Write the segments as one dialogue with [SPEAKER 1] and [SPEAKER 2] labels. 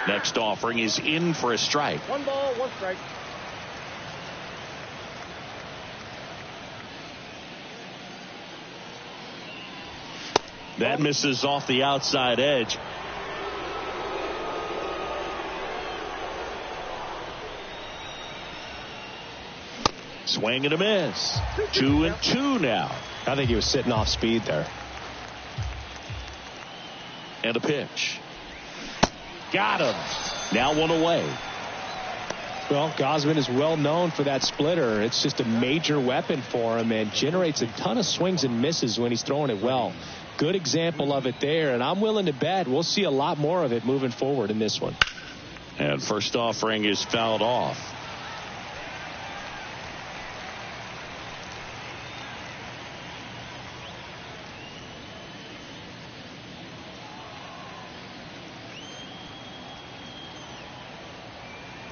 [SPEAKER 1] Next offering is in for a strike.
[SPEAKER 2] 1 ball, 1 strike.
[SPEAKER 1] That misses off the outside edge. Swing and a miss. 2-2 now.
[SPEAKER 3] I think he was sitting off speed there.
[SPEAKER 1] And a pitch. Got him. Now 1 away.
[SPEAKER 3] Well, Gausman is well known for that splitter. It's just a major weapon for him and generates a ton of swings and misses when he's throwing it well. Good example of it there, and I'm willing to bet we'll see a lot more of it moving forward in this one.
[SPEAKER 1] And first offering is fouled off.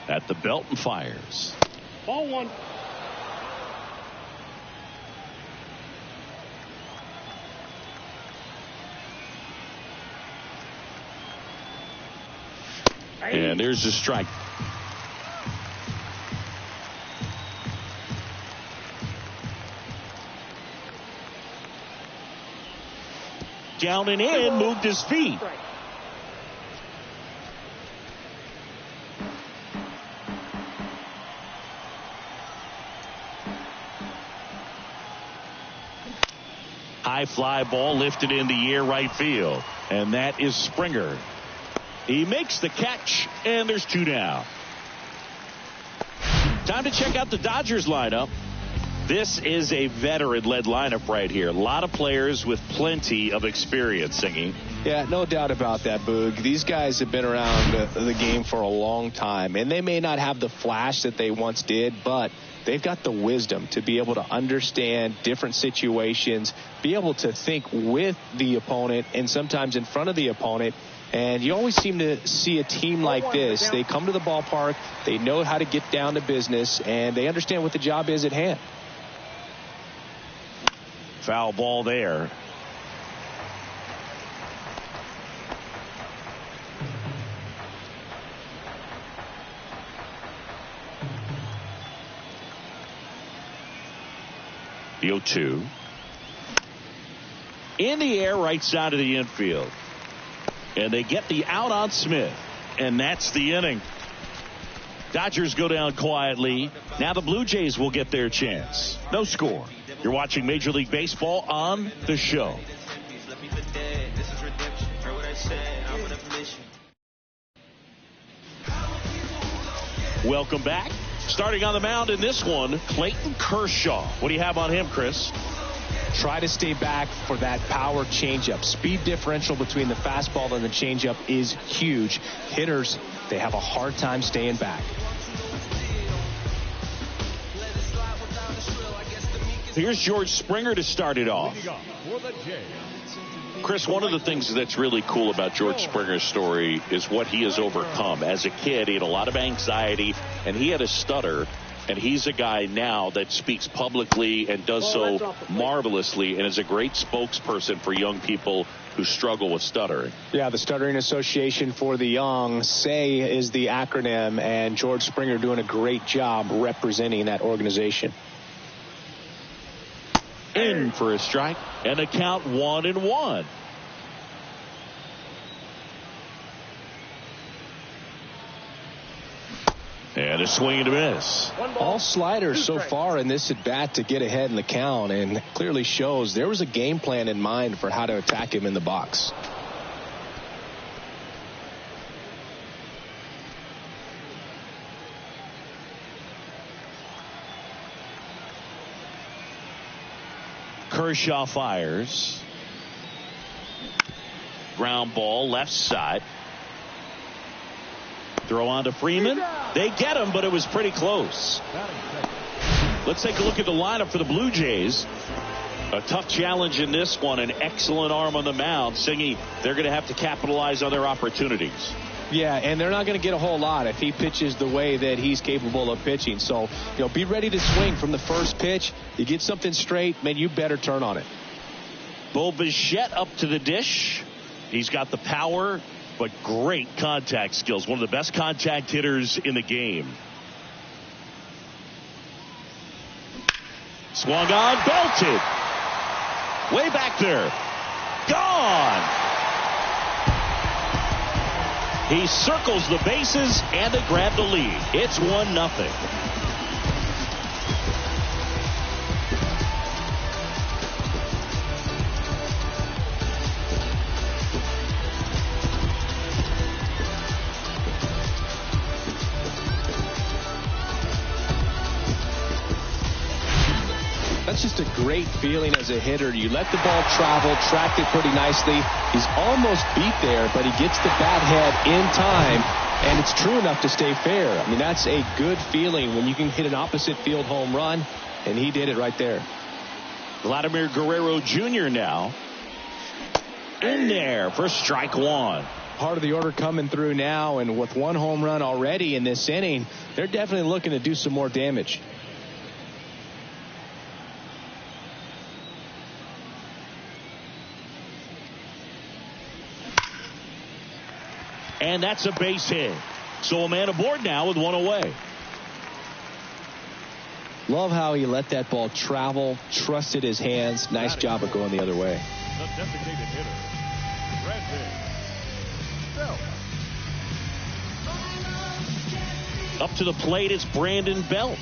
[SPEAKER 1] At the belt and fires.
[SPEAKER 2] Ball 1.
[SPEAKER 1] And there's a strike. Down and in, moved his feet. High fly ball lifted in the air right field. And that is Springer. He makes the catch, and there's 2 down. Time to check out the Dodgers lineup. This is a veteran-led lineup right here. A lot of players with plenty of experience, Singing.
[SPEAKER 3] Yeah, no doubt about that, Boog. These guys have been around the game for a long time, and they may not have the flash that they once did, but they've got the wisdom to be able to understand different situations, be able to think with the opponent and sometimes in front of the opponent. And you always seem to see a team like this. They come to the ballpark, they know how to get down to business, and they understand what the job is at hand.
[SPEAKER 1] Foul ball there. The 0-2. In the air, right side of the infield. And they get the out on Smith. And that's the inning. Dodgers go down quietly. Now the Blue Jays will get their chance. No score. You're watching Major League Baseball on The Show. Welcome back. Starting on the mound in this one, Clayton Kershaw. What do you have on him, Chris?
[SPEAKER 3] Try to stay back for that power changeup. Speed differential between the fastball and the changeup is huge. Hitters, they have a hard time staying back.
[SPEAKER 1] Here's George Springer to start it off. Chris, one of the things that's really cool about George Springer's story is what he has overcome. As a kid, he had a lot of anxiety, and he had a stutter. And he's a guy now that speaks publicly and does so marvelously and is a great spokesperson for young people who struggle with stuttering.
[SPEAKER 3] Yeah, the Stuttering Association for the Young, SAY is the acronym, and George Springer doing a great job representing that organization.
[SPEAKER 1] In for a strike and a count 1-1. And a swing and a miss.
[SPEAKER 3] All sliders so far in this at bat to get ahead in the count, and clearly shows there was a game plan in mind for how to attack him in the box.
[SPEAKER 1] Kershaw fires. Ground ball left side. Throw on to Freeman. They get him, but it was pretty close. Let's take a look at the lineup for the Blue Jays. A tough challenge in this one. An excellent arm on the mound. Singy, they're going to have to capitalize on their opportunities.
[SPEAKER 3] Yeah, and they're not going to get a whole lot if he pitches the way that he's capable of pitching. So, be ready to swing from the first pitch. You get something straight, man, you better turn on it.
[SPEAKER 1] Bo Bichette up to the dish. He's got the power, but great contact skills. One of the best contact hitters in the game. Swung on, belted. Way back there. Gone. He circles the bases, and they grab the lead. It's 1-0.
[SPEAKER 3] That's just a great feeling as a hitter. You let the ball travel, tracked it pretty nicely. He's almost beat there, but he gets the bat head in time, and it's true enough to stay fair. I mean, that's a good feeling when you can hit an opposite field home run, and he did it right there.
[SPEAKER 1] Vladimir Guerrero Jr. now in there for strike one.
[SPEAKER 3] Part of the order coming through now, and with one home run already in this inning, they're definitely looking to do some more damage.
[SPEAKER 1] And that's a base hit. So a man aboard now with one away.
[SPEAKER 3] Love how he let that ball travel, trusted his hands. Nice job of going the other way.
[SPEAKER 1] The designated hitter, Belt. Up to the plate is Brandon Belt.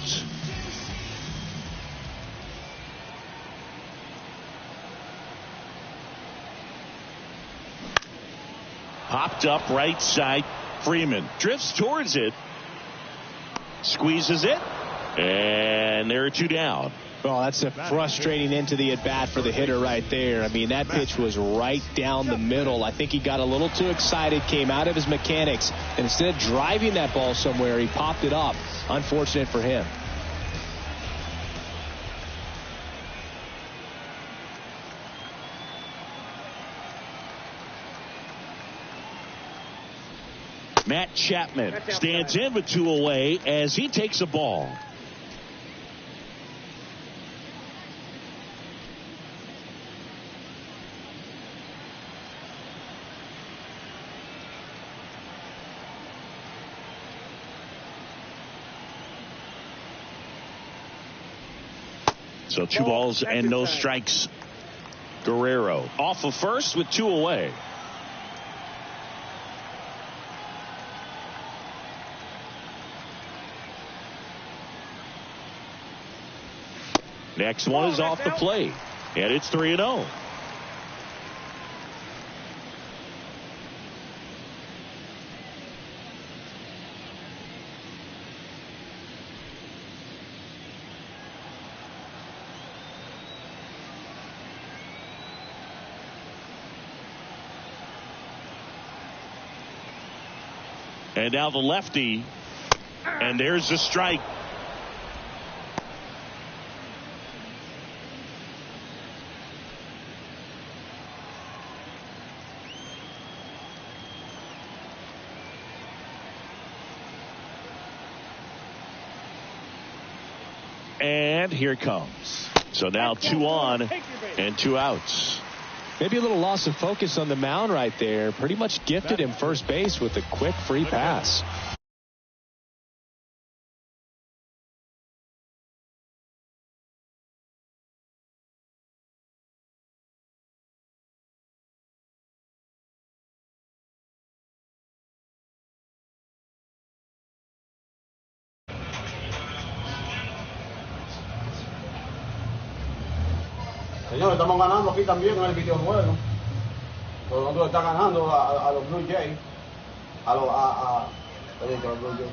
[SPEAKER 1] Popped up right side. Freeman drifts towards it. Squeezes it. And there are two down.
[SPEAKER 3] Oh, that's a frustrating into the at-bat for the hitter right there. I mean, that pitch was right down the middle. I think he got a little too excited, came out of his mechanics, and instead of driving that ball somewhere, he popped it up. Unfortunate for him.
[SPEAKER 1] Matt Chapman stands in with two away as he takes a ball. So two balls and no strikes. Guerrero off of first with two away. Next one is off the plate, and it's 3-0. And now the lefty, and there's a strike. And here it comes. So now 2 on and 2 outs.
[SPEAKER 3] Maybe a little loss of focus on the mound right there. Pretty much gifted him first base with a quick free pass.
[SPEAKER 2] Señor, estamos ganando aquí también en el videojuego. Nosotros está ganando a los Blue Jays. Blue Jays.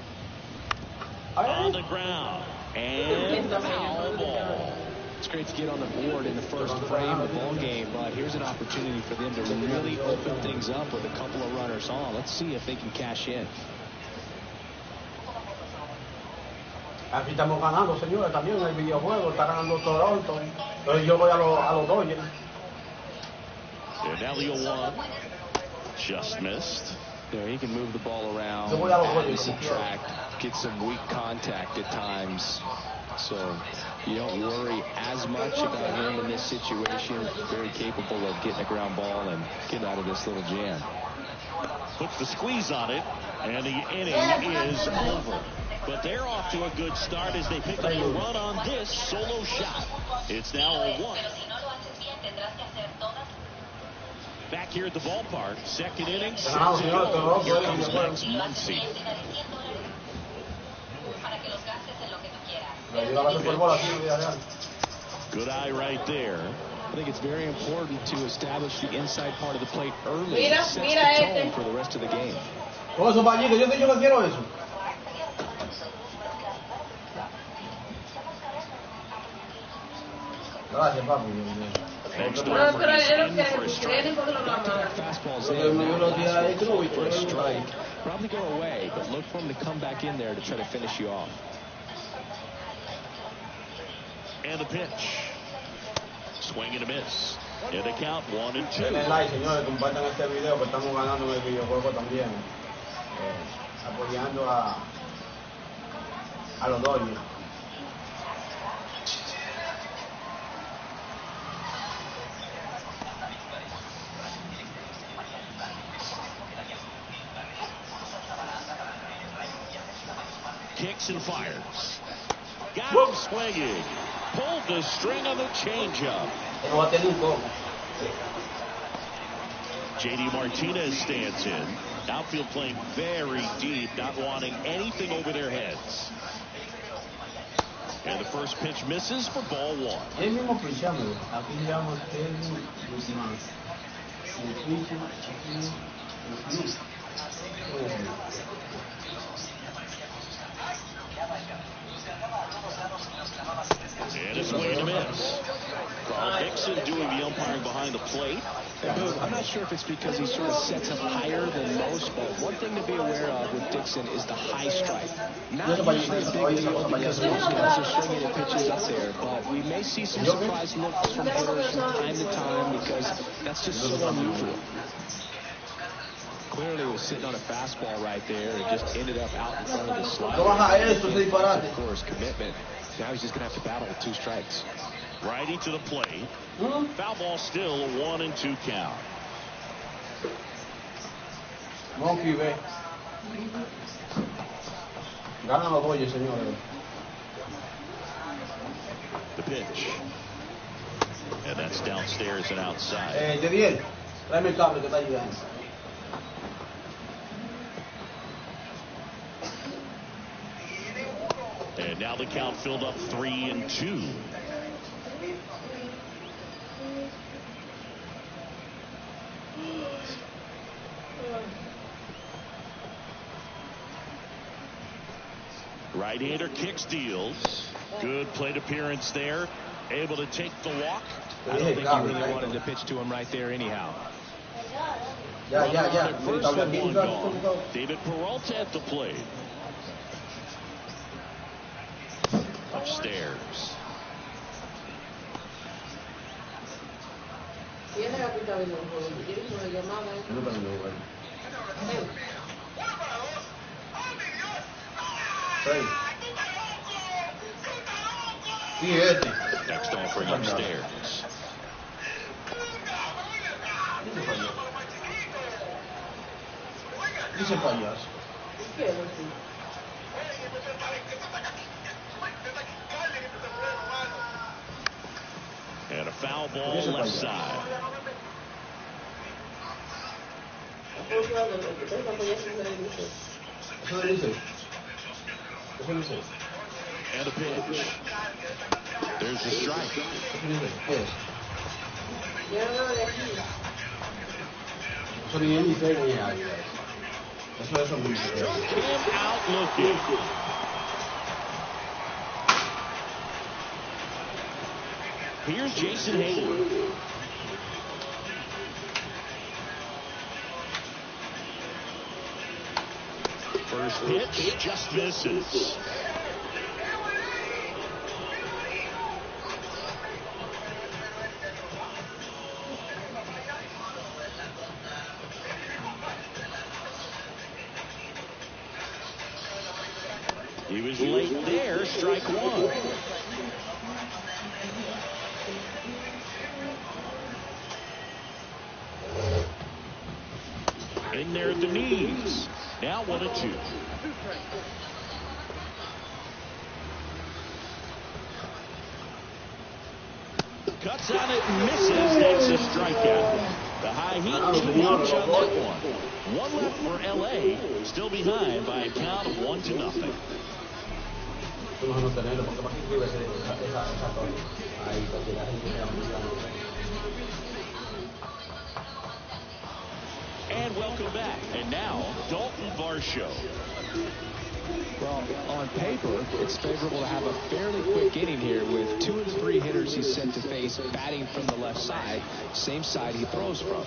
[SPEAKER 1] On the ground. And foul ball.
[SPEAKER 3] It's great to get on the board in the first frame of the ball game, but here's an opportunity for them to really open things up with a couple of runners on. Let's see if they can cash in.
[SPEAKER 2] Aquí estamos ganando, señores, también en el videojuego. Está ganando Toronto. Pero yo voy a los Dodgers.
[SPEAKER 1] And now the 0-1. Just missed.
[SPEAKER 3] There, he can move the ball around, add some track, get some weak contact at times. So you don't worry as much about him in this situation. Very capable of getting a ground ball and getting out of this little jam.
[SPEAKER 1] Puts the squeeze on it, and the inning is over. But they're off to a good start as they pick up a run on this solo shot. It's now 0-1. Back here at the ballpark, second inning, 6 to go. Here comes next Muncy. Good eye right there.
[SPEAKER 3] I think it's very important to establish the inside part of the plate early. It sets the tone for the rest of the game.
[SPEAKER 2] Yo que quiero eso. Gracias, papi.
[SPEAKER 1] Next over, he's in for a strike.
[SPEAKER 3] Fastball's in for a strike. Probably go away, but look for him to come back in there to try to finish you off.
[SPEAKER 1] And the pitch. Swing and a miss. And the count 1-2.
[SPEAKER 2] Denle like, señores, compartan este video que estamos ganando en el videojuego también. Apoyando a los Dodgers.
[SPEAKER 1] Kicks and fires. Got him swinging. Pulled the string on the changeup. J.D. Martinez stands in. Outfield playing very deep, not wanting anything over their heads. And the first pitch misses for ball 1. And a swing and a miss. Carl Dixon doing the umpiring behind the plate.
[SPEAKER 3] I'm not sure if it's because he sort of sets up higher than most, but one thing to be aware of with Dixon is the high strike. Not usually a big deal because most guys are swinging the pitches up there, but we may see some surprise looks from hitters from time to time because that's just so unusual. Clearly was sitting on a fastball right there and just ended up out in front of the slider. For his commitment. Now he's just going to have to battle with 2 strikes.
[SPEAKER 1] Righty to the plate. Foul ball still, a 1-2 count.
[SPEAKER 2] Monkey, ve. Ganan los Dodgers, señores.
[SPEAKER 1] The pitch. And that's downstairs and outside.
[SPEAKER 2] Jediel, tráeme el cable que está llegando.
[SPEAKER 1] And now the count filled up 3-2. Right-hander kicks, deals. Good plate appearance there. Able to take the walk.
[SPEAKER 3] I don't think he really wanted to pitch to him right there anyhow.
[SPEAKER 1] First and 1 gone. David Peralta at the plate. Upstairs. Next offering upstairs.
[SPEAKER 2] Dice payaso.
[SPEAKER 1] And a foul ball left side. And a pitch. There's the strike. Struck him out looking. Here's Jason Hayward. First pitch just misses. He was late there, strike 1. In there at the knees. Now 1-2. Cuts on it and misses. That's a strikeout. The high heat too much on that one. One left for L.A. Still behind by a count of 1-0. And welcome back. And now, Dalton Varsho.
[SPEAKER 3] Well, on paper, it's favorable to have a fairly quick inning here with 2 of the 3 hitters he's set to face batting from the left side, same side he throws from.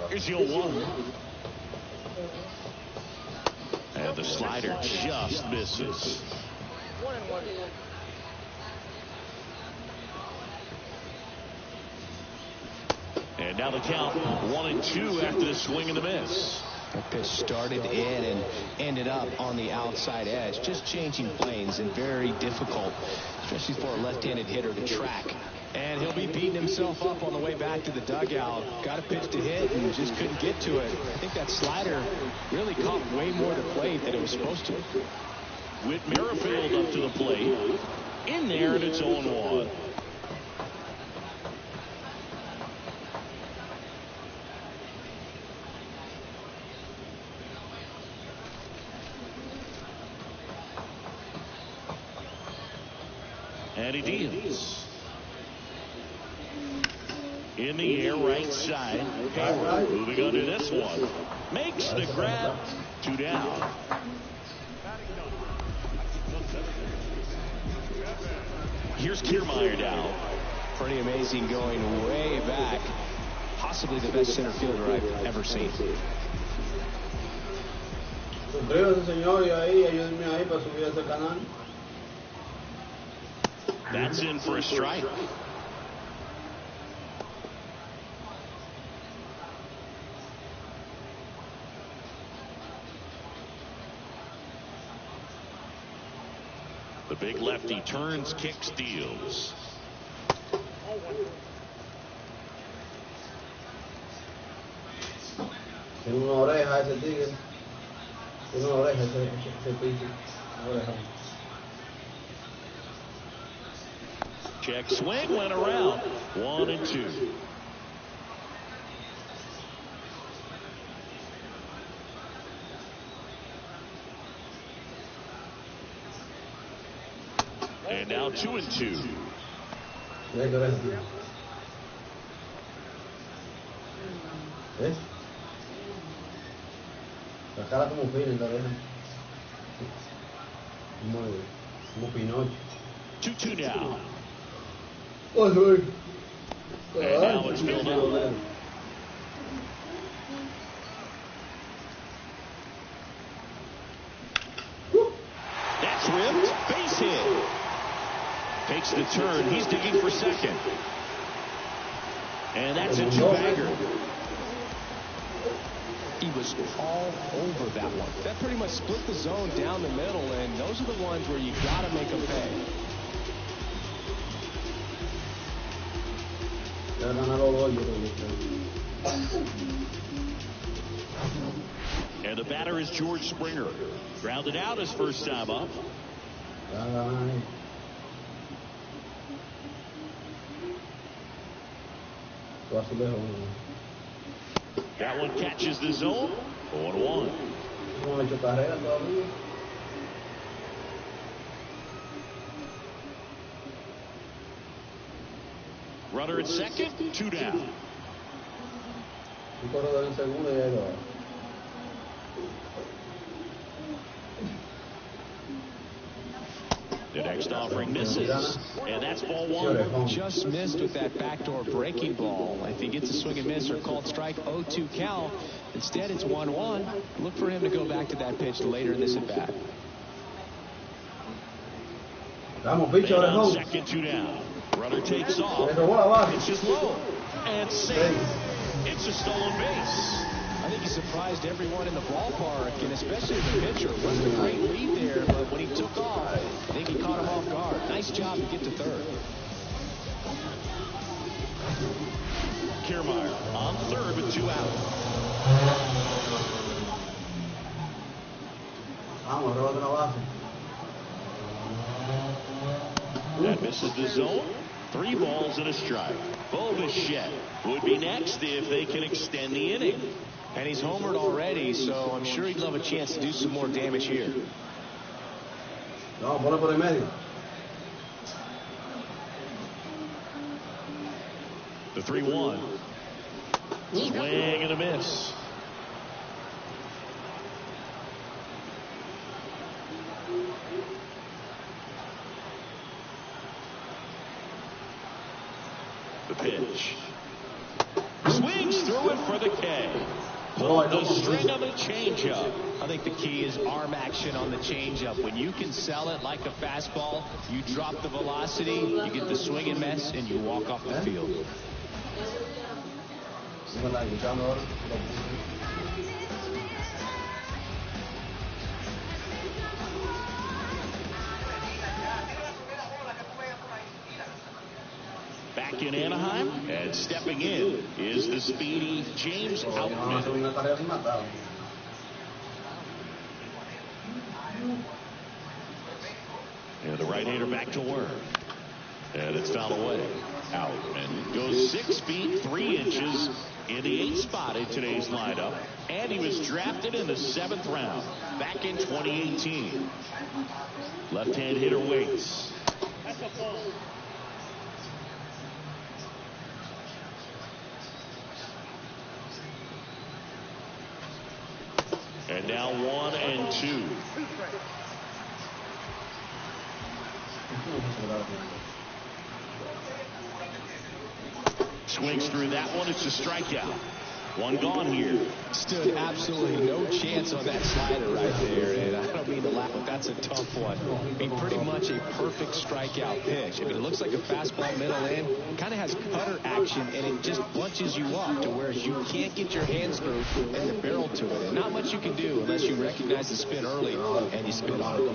[SPEAKER 1] Here's your 1. And the slider just misses.
[SPEAKER 4] 1-1.
[SPEAKER 1] And now the count 1-2 after the swing and the miss.
[SPEAKER 3] That pitch started in and ended up on the outside edge, just changing planes and very difficult, especially for a left-handed hitter to track. And he'll be beating himself up on the way back to the dugout. Got a pitch to hit and just couldn't get to it. I think that slider really caught way more to plate than it was supposed to.
[SPEAKER 1] Whit Merrifield up to the plate. In there, and it's 0-1. And he deals. In the air, right side. Hayward moving under this one. Makes the grab. 2 down. Here's Kiermaier down.
[SPEAKER 3] Pretty amazing, going way back. Possibly the best center fielder I've ever seen.
[SPEAKER 2] Suscríbase, señor, y ahí, ayúdenme ahí para subir a este canal.
[SPEAKER 1] That's in for a strike. The big lefty turns, kicks, deals.
[SPEAKER 2] Tiene una oreja ese tigre. Tiene una oreja ese picho. Una oreja.
[SPEAKER 1] Check swing, went around. 1-2. And now 2-2.
[SPEAKER 2] ¿Ves? La cara como fina, la oreja. Como Pinocho.
[SPEAKER 1] 2-2 now.
[SPEAKER 2] Oh, sorry.
[SPEAKER 1] And now it's filled out. That's ripped. Base hit. Takes the turn. He's digging for second. And that's a 2-bagger.
[SPEAKER 3] He was all over that one. That pretty much split the zone down the middle, and those are the ones where you got to make them pay.
[SPEAKER 1] And the batter is George Springer. Grounded out his first time up. That one catches the zone. 0-1. Runner at second, 2 down. The next offering misses, and that's ball 1.
[SPEAKER 3] Just missed with that backdoor breaking ball. If he gets a swing and miss or called strike, 0-2 count. Instead, it's 1-1. Look for him to go back to that pitch later in this at bat.
[SPEAKER 1] Second, 2 down. Runner takes off. It's just low and safe. It's a stolen base.
[SPEAKER 3] I think he surprised everyone in the ballpark, and especially the pitcher. It wasn't a great lead there, but when he took off, I think he caught him his job to get to third.
[SPEAKER 1] Kiermaier on third with 2 out.
[SPEAKER 2] Vamos, rebote la base.
[SPEAKER 1] That misses the zone. 3 balls and a strike. Bo Bichette would be next if they can extend the inning.
[SPEAKER 3] And he's homered already, so I'm sure he'd love a chance to do some more damage here.
[SPEAKER 2] No, ponle por el medio.
[SPEAKER 1] The 3-1. Swing and a miss. The pitch. Swings through it for the K. Pulled the string on the changeup.
[SPEAKER 3] I think the key is arm action on the changeup. When you can sell it like a fastball, you drop the velocity, you get the swing and miss, and you walk off the field.
[SPEAKER 1] Back in Anaheim, and stepping in is the speedy James Outman. And the right-hander back to work. And it's fouled away. Outman goes 6 feet 3 inches in the 8th spot in today's lineup. And he was drafted in the 7th round back in 2018. Left-hand hitter waits. And now 1-2. Swings through that one. It's a strikeout. 1 gone here.
[SPEAKER 3] Stood absolutely no chance on that slider right there. And I don't mean to laugh, but that's a tough one. I mean, pretty much a perfect strikeout pitch. I mean, it looks like a fastball middle in. Kind of has cutter action, and it just bunches you up to where you can't get your hands through and the barrel to it. And not much you can do unless you recognize the spin early and you spin on it.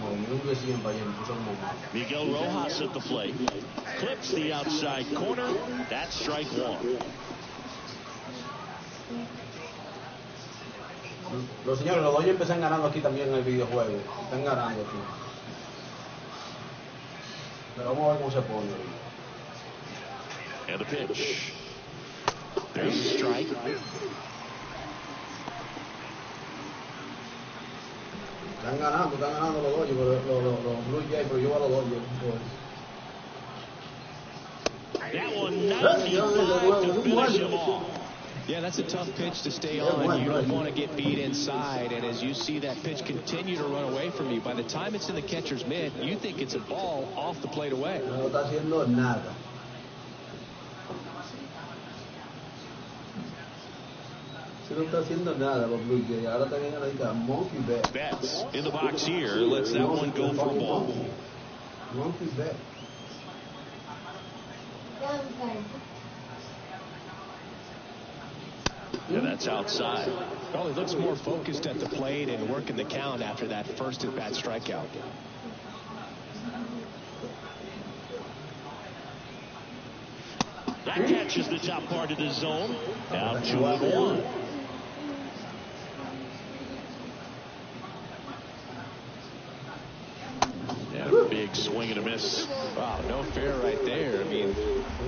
[SPEAKER 1] Miguel Rojas at the plate. Clips the outside corner. That's strike 1.
[SPEAKER 2] Los señores, los Dodgers empiezan ganando aquí también en el videojuego. Están ganando aquí. Pero vamos a ver cómo se pone.
[SPEAKER 1] And the pitch. There's a strike.
[SPEAKER 2] Están ganando los Dodgers, los Blue Jays, pero yo voy a los Dodgers.
[SPEAKER 1] That one 95 to finish him off.
[SPEAKER 3] Yeah, that's a tough pitch to stay on. You don't want to get beat inside. And as you see that pitch continue to run away from you, by the time it's in the catcher's mitt, you think it's a ball off the plate away.
[SPEAKER 2] No está haciendo nada. No está haciendo nada los Blue Jays. Ahora también a monkey bat.
[SPEAKER 1] Betts in the box here. Lets that one go for a ball.
[SPEAKER 2] Monkey bat.
[SPEAKER 1] And that's outside.
[SPEAKER 3] Well, he looks more focused at the plate and working the count after that first at-bat strikeout.
[SPEAKER 1] That catches the top part of the zone. Now 2-1. And a big swing and a miss.
[SPEAKER 3] Wow, no fair right there. I mean,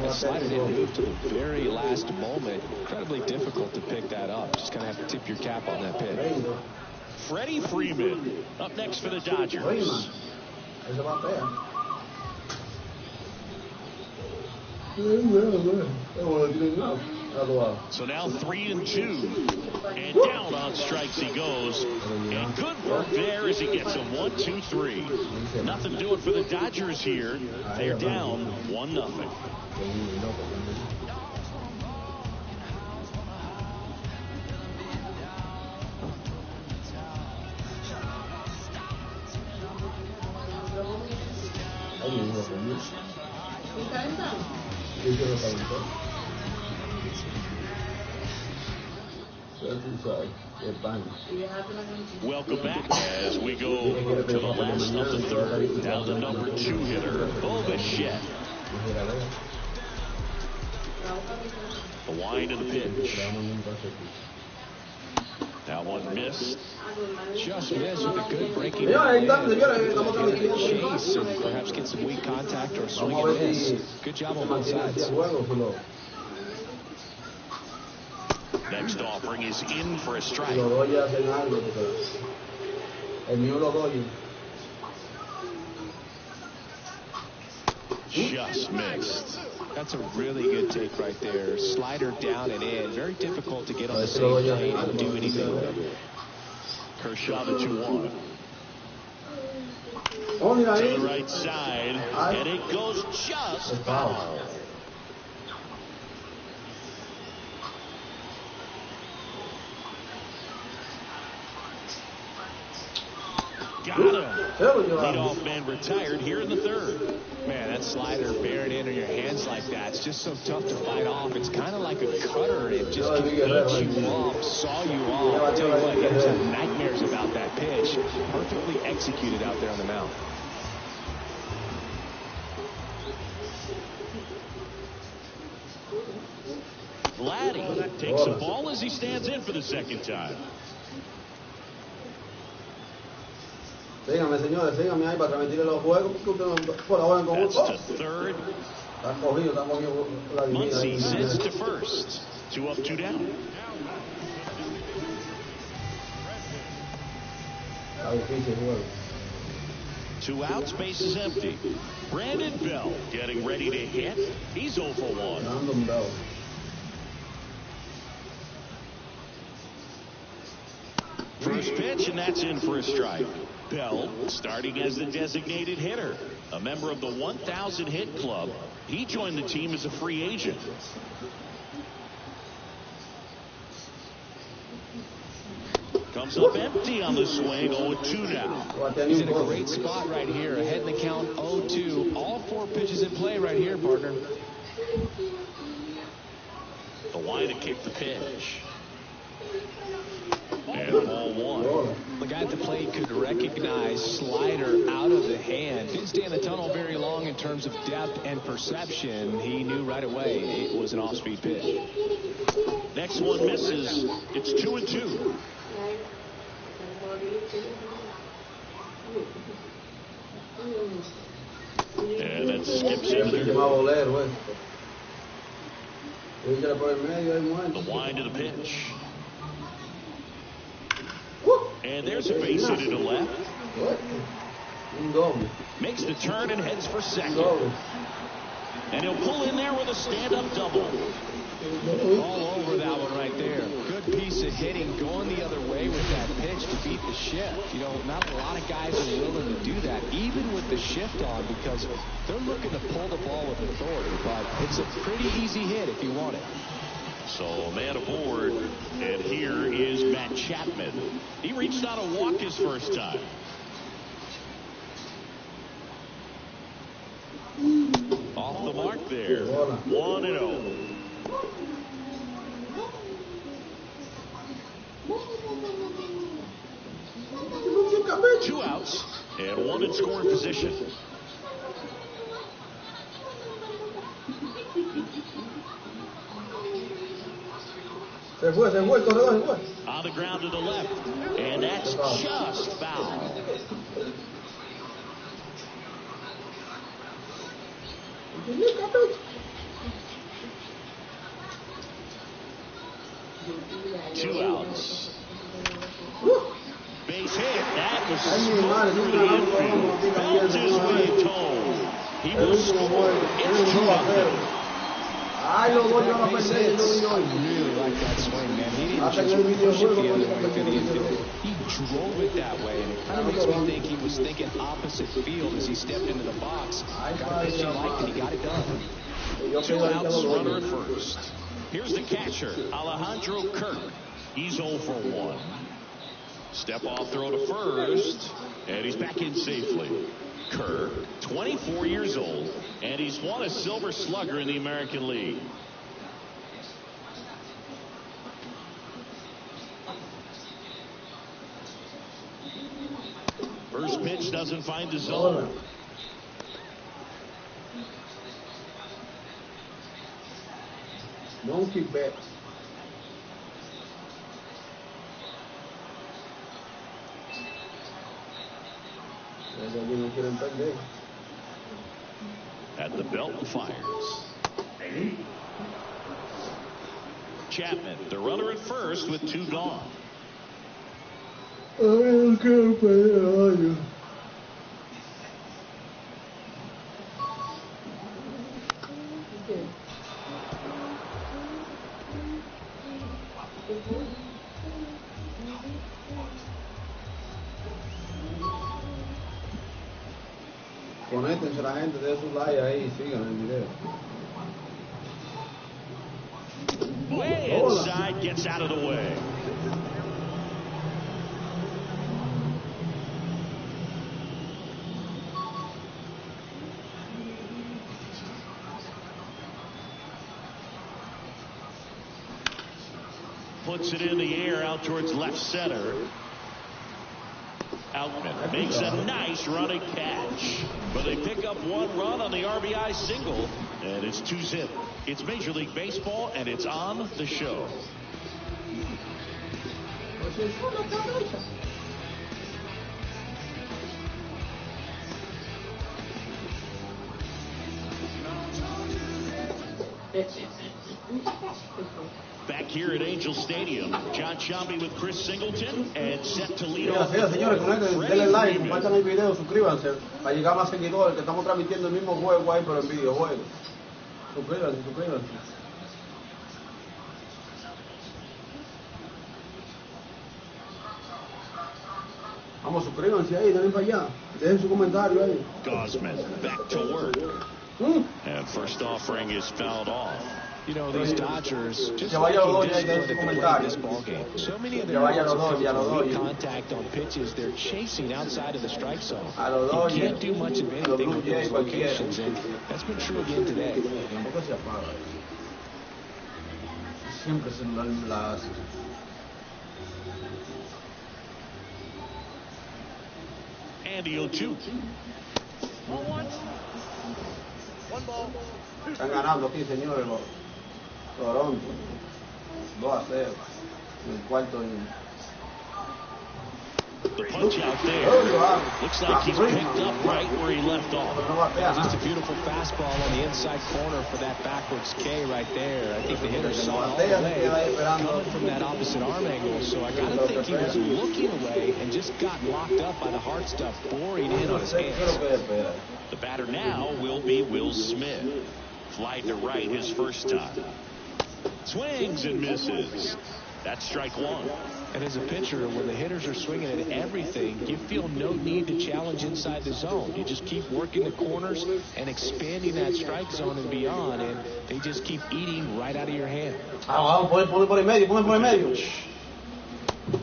[SPEAKER 3] that slider didn't move to the very last moment. Incredibly difficult to pick that up. Just kind of have to tip your cap on that pitch.
[SPEAKER 1] Freddie Freeman up next for the Dodgers. So now 3-2, and down on strikes he goes, and good work there as he gets him 1-2-3. Nothing doing for the Dodgers here. They're down 1-0. Welcome back as we go to the last of the third. Now the number 2 hitter, Bichette. The wind of the pitch. That one missed.
[SPEAKER 3] Just missed with a good breaking ball. Chase and perhaps get some weak contact or swing and miss. Good job on both sides.
[SPEAKER 1] Next offering is in for a strike. Just missed.
[SPEAKER 3] That's a really good take right there. Slider down and in. Very difficult to get on the same plane and do anything with it.
[SPEAKER 1] Kershaw the 2-1. To the right side, and it goes just foul. Got him. Leadoff man retired here in the third.
[SPEAKER 3] Man, that slider buried in your hands like that, it's just so tough to fight off. It's kind of like a cutter. It just can eat you off, saw you off. I'll tell you what, hitters have nightmares about that pitch. Perfectly executed out there on the mound.
[SPEAKER 1] Vladdy takes the ball as he stands in for the second time.
[SPEAKER 2] Síganme, señores, síganme ahí para transmitirle los juegos, porque ustedes no colaboran con
[SPEAKER 1] That's to third.
[SPEAKER 2] Está cogido la divina.
[SPEAKER 1] Muncy sends to first. 2 up, 2 down.
[SPEAKER 2] Está difícil el juego.
[SPEAKER 1] 2 outs, base is empty. Brandon Bell getting ready to hit. He's 0 for 1.
[SPEAKER 2] Brandon Bell.
[SPEAKER 1] First pitch, and that's in for a strike. Bell starting as the designated hitter, a member of the 1,000 hit club. He joined the team as a free agent. Comes up empty on the swing. 0-2 now.
[SPEAKER 3] He's in a great spot right here. Ahead in the count 0-2. All 4 pitches in play right here, partner.
[SPEAKER 1] The line to kick the pitch. And ball 1.
[SPEAKER 3] The guy at the plate could recognize slider out of the hand. Didn't stay in the tunnel very long in terms of depth and perception. He knew right away it was an off-speed pitch.
[SPEAKER 1] Next one misses. It's 2-2. And it skips in there. The wind of the pitch. And there's a base hit to the left. Makes the turn and heads for second. And he'll pull in there with a stand-up double.
[SPEAKER 3] All over that one right there. Good piece of hitting, going the other way with that pitch to beat the shift. You know, not a lot of guys are willing to do that, even with the shift on, because they're looking to pull the ball with authority. But it's a pretty easy hit if you want it.
[SPEAKER 1] So, man aboard, and here is Matt Chapman. He reached out a walk his first time. Off the mark there. 1-0. Two outs and 1 in scoring position. On the ground to the left, and that's just foul. Two outs. Base hit. That was smart through the infield. Bells his way told. He will score. It's 2-0.
[SPEAKER 3] I really like that swing, man. He didn't just push it the other way through the infield. He drove it that way, and it kind of makes me think he was thinking opposite field as he stepped into the box. Got a pitch he liked, and he got it done.
[SPEAKER 1] 2 outs, runner at first. Here's the catcher, Alejandro Kirk. He's 0 for 1. Step off throw to first, and he's back in safely. Kirk, 24 years old, and he's won a Silver Slugger in the American League. doesn't find the zone.
[SPEAKER 2] Don't keep back.
[SPEAKER 1] At the belt and fires. Chapman, the runner at first with 2 gone.
[SPEAKER 2] Conéctense la gente, de su like ahí y sigan el video.
[SPEAKER 1] Way inside, gets out of the way. Puts it in the air out towards left center. Outman makes a nice running catch, but they pick up 1 run on the RBI single, and it's 2-zip. It's Major League Baseball, and it's on the show. Back here at Angel Stadium, John Shambi with Chris Singleton and set to lead off.
[SPEAKER 2] Señores, denle like, compartan el video, suscríbanse para llegar a más seguidores, que estamos transmitiendo el mismo juego ahí, pero en videojuego. Suscríbanse. Vamos, suscríbanse ahí, denle para allá. Dejen su comentario ahí.
[SPEAKER 1] Gosman back to work. And first offering is fouled off.
[SPEAKER 3] You know, these Dodgers just lacking discipline at the plate this ball game. So many of their runs are coming from weak contact on pitches they're chasing outside of the strike zone. You can't do much of anything with those locations, and that's been true again today.
[SPEAKER 2] Siempre se la hace.
[SPEAKER 1] Andy 0-2.
[SPEAKER 2] Están ganando aquí, señores, Toronto. 2-0. En el cuarto inning.
[SPEAKER 1] The punch out there. Looks like he's picked up right where he left off.
[SPEAKER 3] Just a beautiful fastball on the inside corner for that backwards K right there. I think the hitter saw it all the way coming from that opposite arm angle. So I got to think he was looking away and just got locked up by the hard stuff boring in on his hands.
[SPEAKER 1] The batter now will be Will Smith. Fly to right his first time. Swings and misses. That's strike 1.
[SPEAKER 3] And as a pitcher, when the hitters are swinging at everything, you feel no need to challenge inside the zone. You just keep working the corners and expanding that strike zone and beyond, and they just keep eating right out of your hand.
[SPEAKER 2] Vamos, ponle por el medio, ponle por el medio.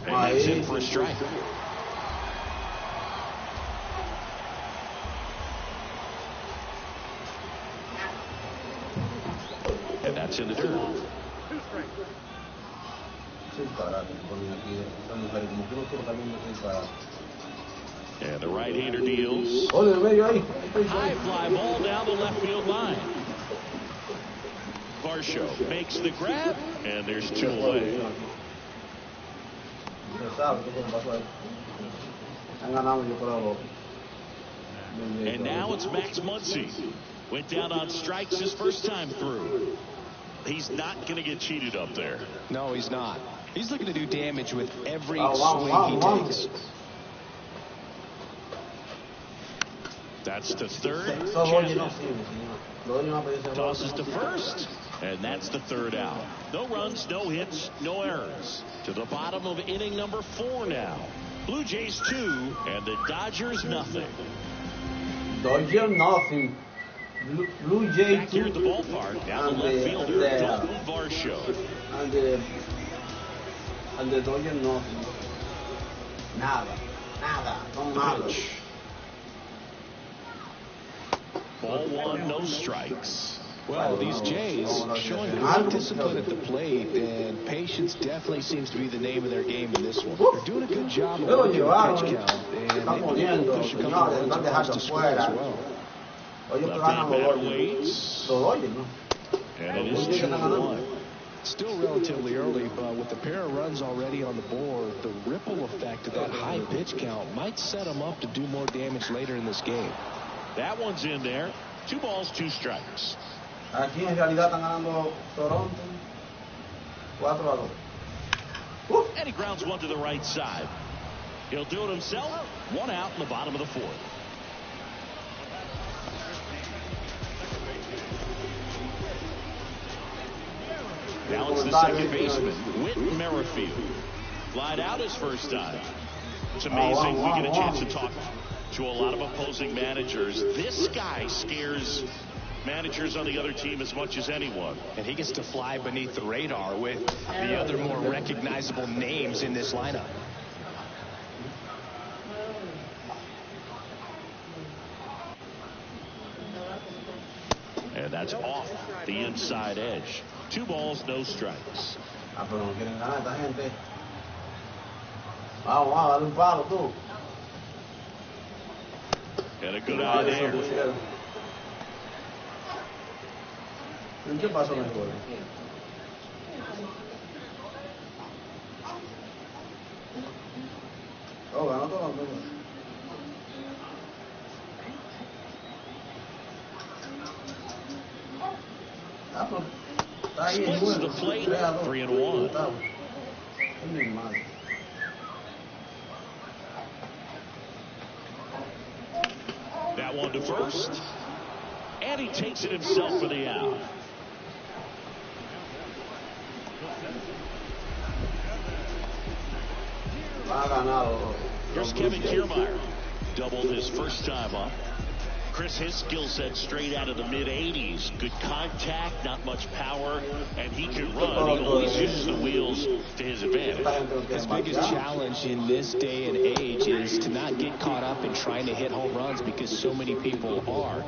[SPEAKER 1] And he's in for a strike. And that's in the dirt. And the right-hander deals. High fly ball down the left field line. Varsho makes the grab, and there's 2 away. And now it's Max Muncy. Went down on strikes his first time through. He's not going to get cheated up there.
[SPEAKER 3] No, he's not. He's looking to do damage with every swing he takes.
[SPEAKER 1] That's the third. Tosses to first, and that's the 3rd out. No runs, no hits, no errors. To the bottom of inning number 4 now. Blue Jays 2, and the Dodgers nothing.
[SPEAKER 2] Dodgers nothing. Blue Jays
[SPEAKER 1] back here at the ballpark. Now the left fielder, Dalton Varsho.
[SPEAKER 2] And the Dodgers nothing. Nada.
[SPEAKER 1] Ball 1, no strikes.
[SPEAKER 3] Well, these Jays showing great discipline at the plate, and patience definitely seems to be the name of their game in this one. They're doing a good job of working the pitch count, and they've been able to push a couple of runs across the score as well.
[SPEAKER 1] Left-hand batter waits. And it is 2-1.
[SPEAKER 3] Still relatively early, but with a pair of runs already on the board, the ripple effect of that high pitch count might set them up to do more damage later in this game.
[SPEAKER 1] That one's in there. 2 balls, 2 strikes.
[SPEAKER 2] Aquí en realidad están ganando Toronto 4-2.
[SPEAKER 1] And he grounds one to the right side. He'll do it himself. 1 out in the bottom of the 4th. Now it's the second baseman, Whit Merrifield. Flied out his first time. It's amazing. We get a chance to talk to a lot of opposing managers. This guy scares managers on the other team as much as anyone.
[SPEAKER 3] And he gets to fly beneath the radar with the other more recognizable names in this lineup.
[SPEAKER 1] And that's off the inside edge. 2 balls, no strikes.
[SPEAKER 2] Pero no quieren ganar esta gente. Vamos, dale un palo tú.
[SPEAKER 1] And a good eye there.
[SPEAKER 2] ¿Qué pasó mejor? Oh, ganó todo el mundo.
[SPEAKER 1] Splits the plate, 3-1. That one to first. And he takes it himself for the out. Here's Kevin Kiermaier. Doubled his first time up. Chris, his skill set straight out of the mid-80s. Good contact, not much power, and he can run. He always uses the wheels to his advantage.
[SPEAKER 3] His biggest challenge in this day and age is to not get caught up in trying to hit home runs because so many people are.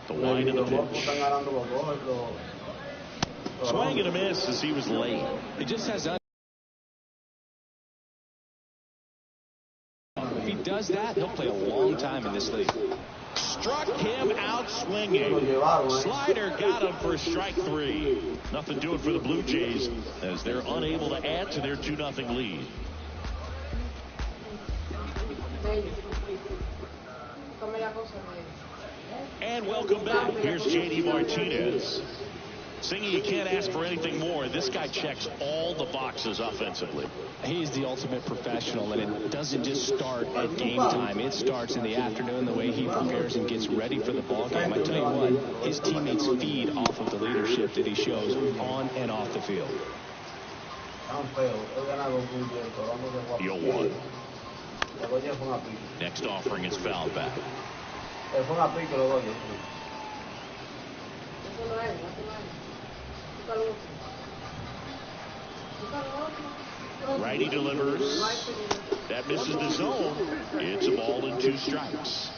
[SPEAKER 1] The line of the pitch. Swing and a miss as he was late.
[SPEAKER 3] It just has. If he does that, he'll play a long time in this league.
[SPEAKER 1] Struck him out swinging. Slider got him for strike 3. Nothing doing for the Blue Jays as they're unable to add to their 2-0 lead. And welcome back. Here's J.D. Martinez. Singing, you can't ask for anything more. This guy checks all the boxes offensively.
[SPEAKER 3] He's the ultimate professional, and it doesn't just start at game time. It starts in the afternoon, the way he prepares and gets ready for the ball game. I tell you what, his teammates feed off of the leadership that he shows on and off the field.
[SPEAKER 1] 0-1. Next offering is fouled back. Righty delivers. That misses the zone. It's a ball and 2 strikes.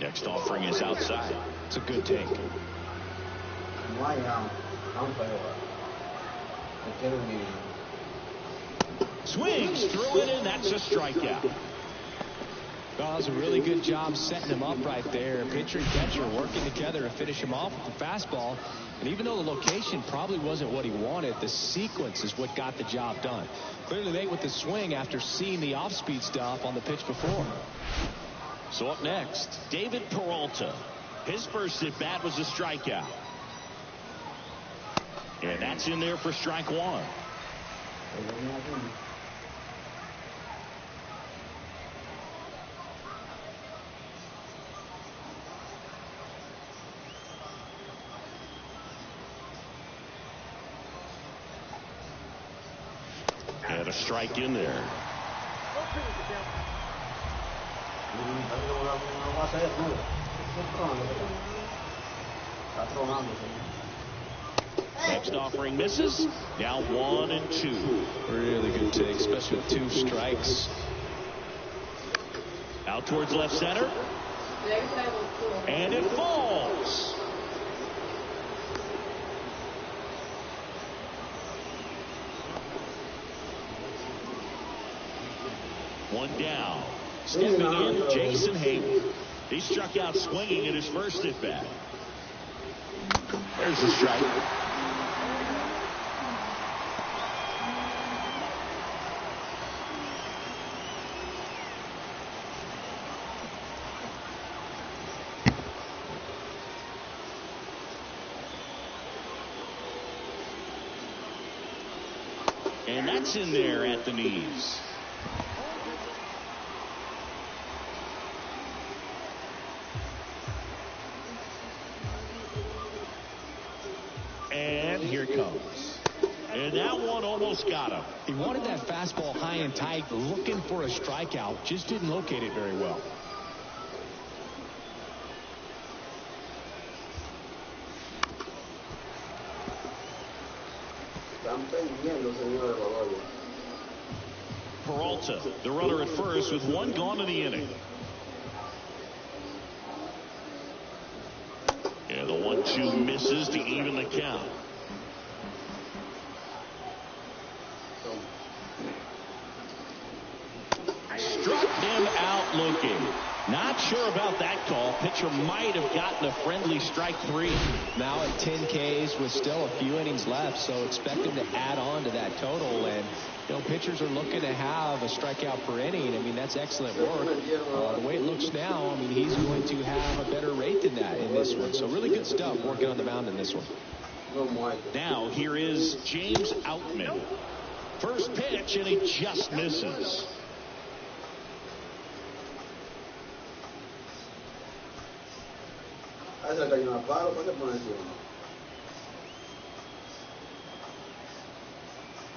[SPEAKER 1] Next offering is outside.
[SPEAKER 3] It's a good take.
[SPEAKER 1] Swings through it, and that's a strikeout.
[SPEAKER 3] Well, that was a really good job setting him up right there. Pitcher and catcher working together to finish him off with the fastball. And even though the location probably wasn't what he wanted, the sequence is what got the job done. Clearly late with the swing after seeing the off-speed stuff on the pitch before.
[SPEAKER 1] So up next, David Peralta. His first at-bat was a strikeout. And that's in there for strike 1. And a strike in there. Next offering misses. Now 1-2.
[SPEAKER 3] Really good take, especially with 2 strikes.
[SPEAKER 1] Out towards left center. And it falls. One down. Stepping in, Jason Hayward. He struck out swinging in his first at bat. There's the strike. And that's in there at the knees. And here it comes. And that one almost got him.
[SPEAKER 3] He wanted that fastball high and tight, looking for a strikeout. Just didn't locate it very well.
[SPEAKER 1] Peralta, the runner at first, with 1 gone in the inning. And the 1-2 misses to even the count. Struck him out looking. Not sure about that call. Pitcher might have gotten a friendly strike 3.
[SPEAKER 3] Now at 10 Ks with still a few innings left, so expect him to add on to that total. And you know, pitchers are looking to have a strikeout per inning. I mean, that's excellent work. The way it looks now, I mean, he's going to have a better rate than that in this one. So really good stuff working on the mound in this one.
[SPEAKER 1] Now here is James Outman. First pitch, and he just misses.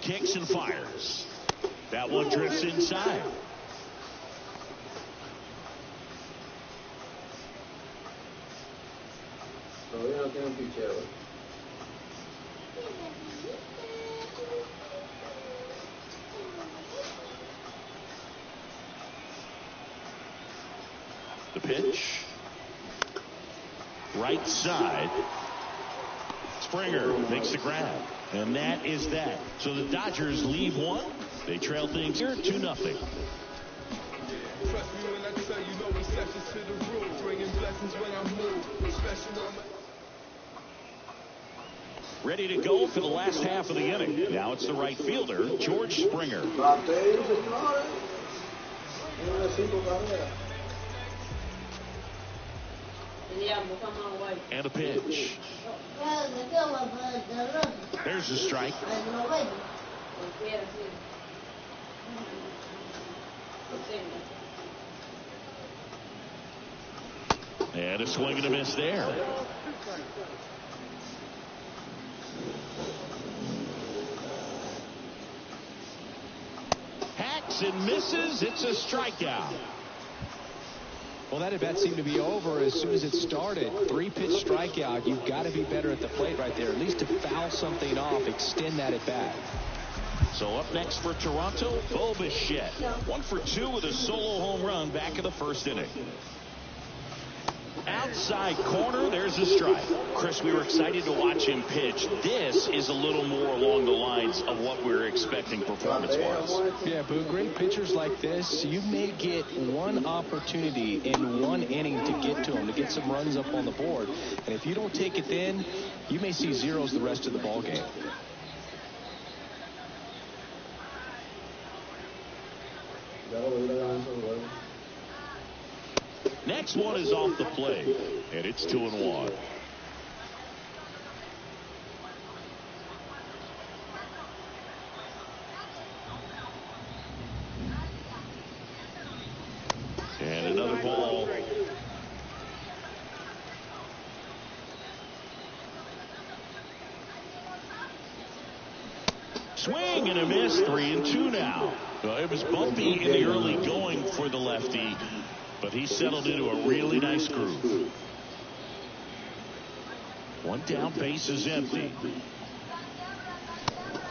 [SPEAKER 1] Kicks and fires. That one drifts inside. The pitch. Right side. Springer makes the grab. And that is that. So the Dodgers leave 1. They trail things here 2-0.
[SPEAKER 4] Trust me when I tell you, no exceptions to the rule. Bringing blessings when I move. Special on my...
[SPEAKER 1] Ready to go for the last half of the inning. Now it's the right fielder, George Springer. And a pitch. There's a strike. And a swing and a miss there. Hacks and misses. It's a strikeout.
[SPEAKER 3] Well, that at-bat seemed to be over as soon as it started. 3-pitch strikeout. You've got to be better at the plate right there, at least to foul something off, extend that at-bat.
[SPEAKER 1] So up next for Toronto, Bo Bichette. 1 for 2 with a solo home run back in the first inning. Outside corner, there's a strike. Chris, we were excited to watch him pitch. This is a little more along the lines of what we were expecting performance-wise.
[SPEAKER 3] Yeah, but great pitchers like this, you may get one opportunity in one inning to get to them, to get some runs up on the board. And if you don't take it then, you may see zeros the rest of the ball game.
[SPEAKER 1] Next one is off the plate, and it's 2-1. And another ball. Swing and a miss, 3-2 now. It was bumpy in the early going for the lefty, but he settled into a really nice groove. One down, base is empty.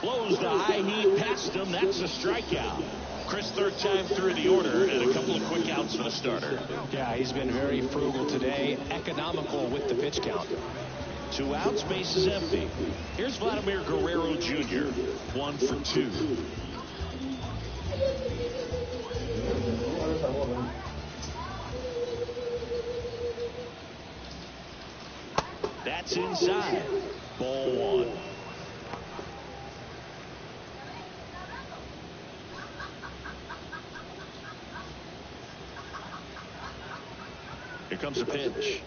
[SPEAKER 1] Closed eye, he passed him. That's a strikeout. Chris, third time through the order, and a couple of quick outs for the starter.
[SPEAKER 3] Yeah, he's been very frugal today, economical with the pitch count.
[SPEAKER 1] 2 outs, base is empty. Here's Vladimir Guerrero Jr., 1 for 2. That's inside. Ball 1. Here comes a pitch.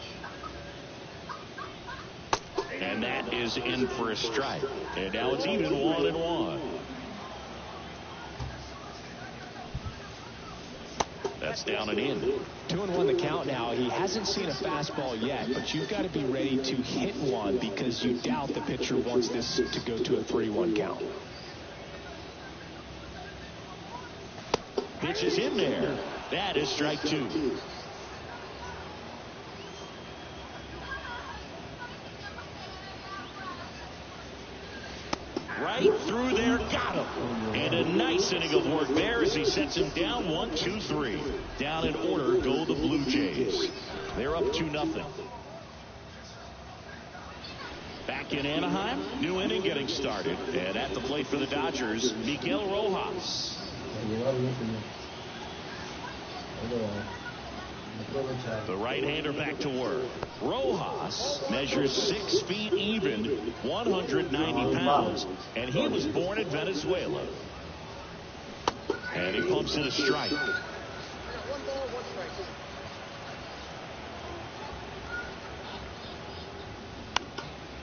[SPEAKER 1] And that is in for a strike. And now it's even 1-1. That's down and in.
[SPEAKER 3] 2-1 the count now. He hasn't seen a fastball yet, but you've got to be ready to hit one because you doubt the pitcher wants this to go to a 3-1 count.
[SPEAKER 1] Pitch is in there. That is strike 2. Right through there, got him. And a nice inning of work there as he sets him down 1-2-3. Down in order go the Blue Jays. They're up 2-0. Back in Anaheim, new inning getting started. And at the plate for the Dodgers, Miguel Rojas. The right-hander back to work. Rojas measures 6 feet even, 190 pounds, and he was born in Venezuela. And he pumps in a strike.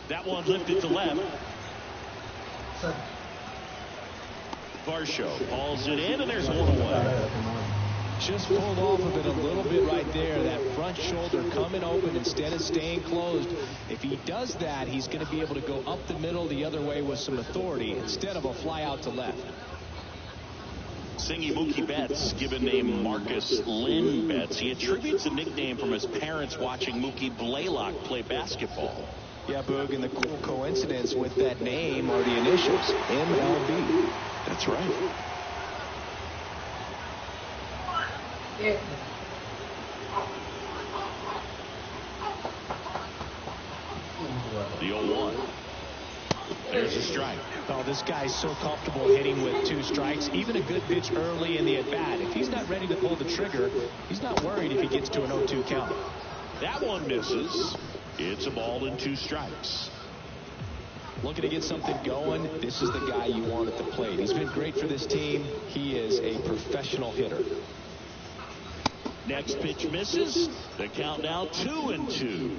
[SPEAKER 1] That one lifted to left. Varsho hauls it in, and there's 1 away.
[SPEAKER 3] Just pulled off of it a little bit right there. That front shoulder coming open instead of staying closed. If he does that, he's going to be able to go up the middle the other way with some authority instead of a fly out to left.
[SPEAKER 1] Singing Mookie Betts, given name Marcus Lynn Betts. He attributes a nickname from his parents watching Mookie Blaylock play basketball.
[SPEAKER 3] Yeah, Boog, and the cool coincidence with that name are the initials, MLB.
[SPEAKER 1] That's right.
[SPEAKER 2] Yeah.
[SPEAKER 1] The 0-1. There's a strike.
[SPEAKER 3] Oh, this guy's so comfortable hitting with 2 strikes. Even a good pitch early in the at-bat. If he's not ready to pull the trigger, he's not worried if he gets to an 0-2 count.
[SPEAKER 1] That one misses. It's a ball and 2 strikes.
[SPEAKER 3] Looking to get something going. This is the guy you want at the plate. He's been great for this team. He is a professional hitter.
[SPEAKER 1] Next pitch misses. The count now 2-2.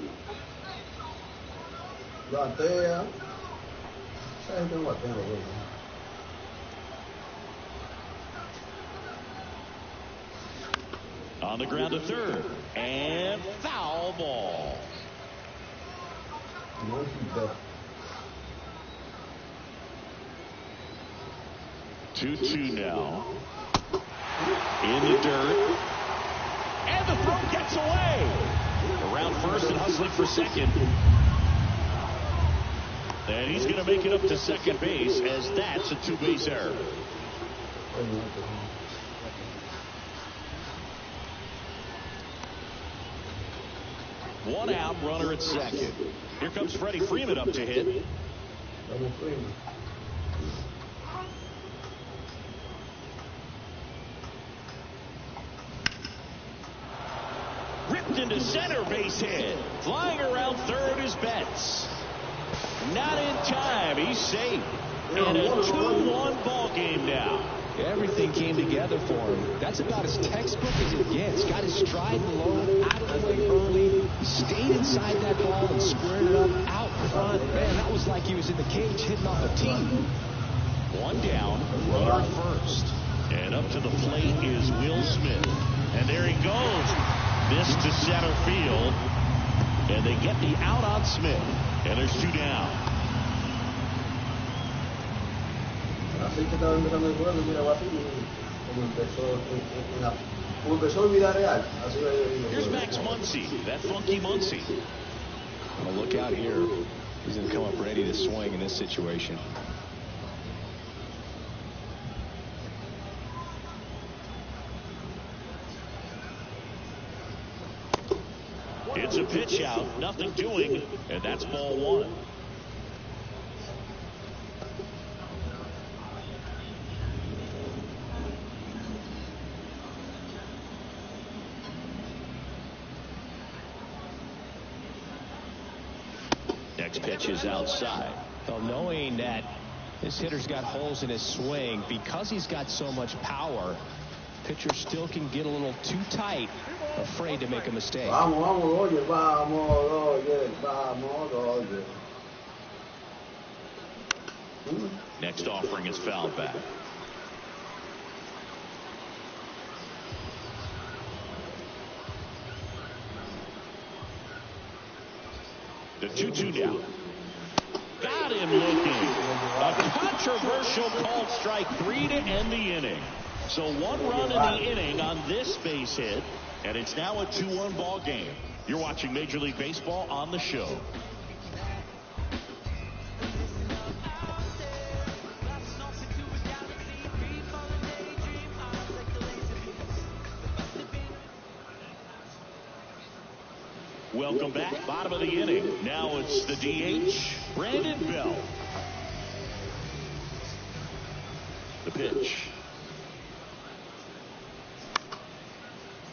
[SPEAKER 1] On the ground to third. And foul ball. 2-2 now. In the dirt. And the throw gets away. Around first and hustling for second. And he's going to make it up to second base as that's a 2-base error. One out, runner at second. Here comes Freddie Freeman up to hit. Ripped into center, base hit. Flying around third is Betts. Not in time. He's safe. And a 2-1 ball game now.
[SPEAKER 3] Everything came together for him. That's about as textbook as it gets. Got his stride low, out of the way early. He stayed inside that ball and squared it up out front. Man, that was like he was in the cage hitting off a tee.
[SPEAKER 1] One down, runner at first. And up to the plate is Will Smith. And there he goes. This to center field. And they get the out on Smith. And there's 2 down.
[SPEAKER 2] Así que estaba empezando el juego, mira, va así como empezó en vida real. Así
[SPEAKER 1] Here's Max Muncy, that funky Muncy.
[SPEAKER 3] Well, look out here. He's going to come up ready to swing in this situation.
[SPEAKER 1] nothing doing, and that's ball one. Next pitch is outside.
[SPEAKER 3] Well, knowing that this hitter's got holes in his swing, because he's got so much power, pitcher still can get a little too tight, afraid to make a mistake.
[SPEAKER 2] Vamos, vamos, Dodgers, vamos, Dodgers, vamos, Dodgers.
[SPEAKER 1] Next offering is fouled back. The 2-2 now. Got him looking. A controversial called strike 3 to end the inning. So 1 run in the inning on this base hit, and it's now a 2-1 ball game. You're watching Major League Baseball on the show. Welcome back. Bottom of the inning. Now it's the DH, Brandon Bell. The pitch.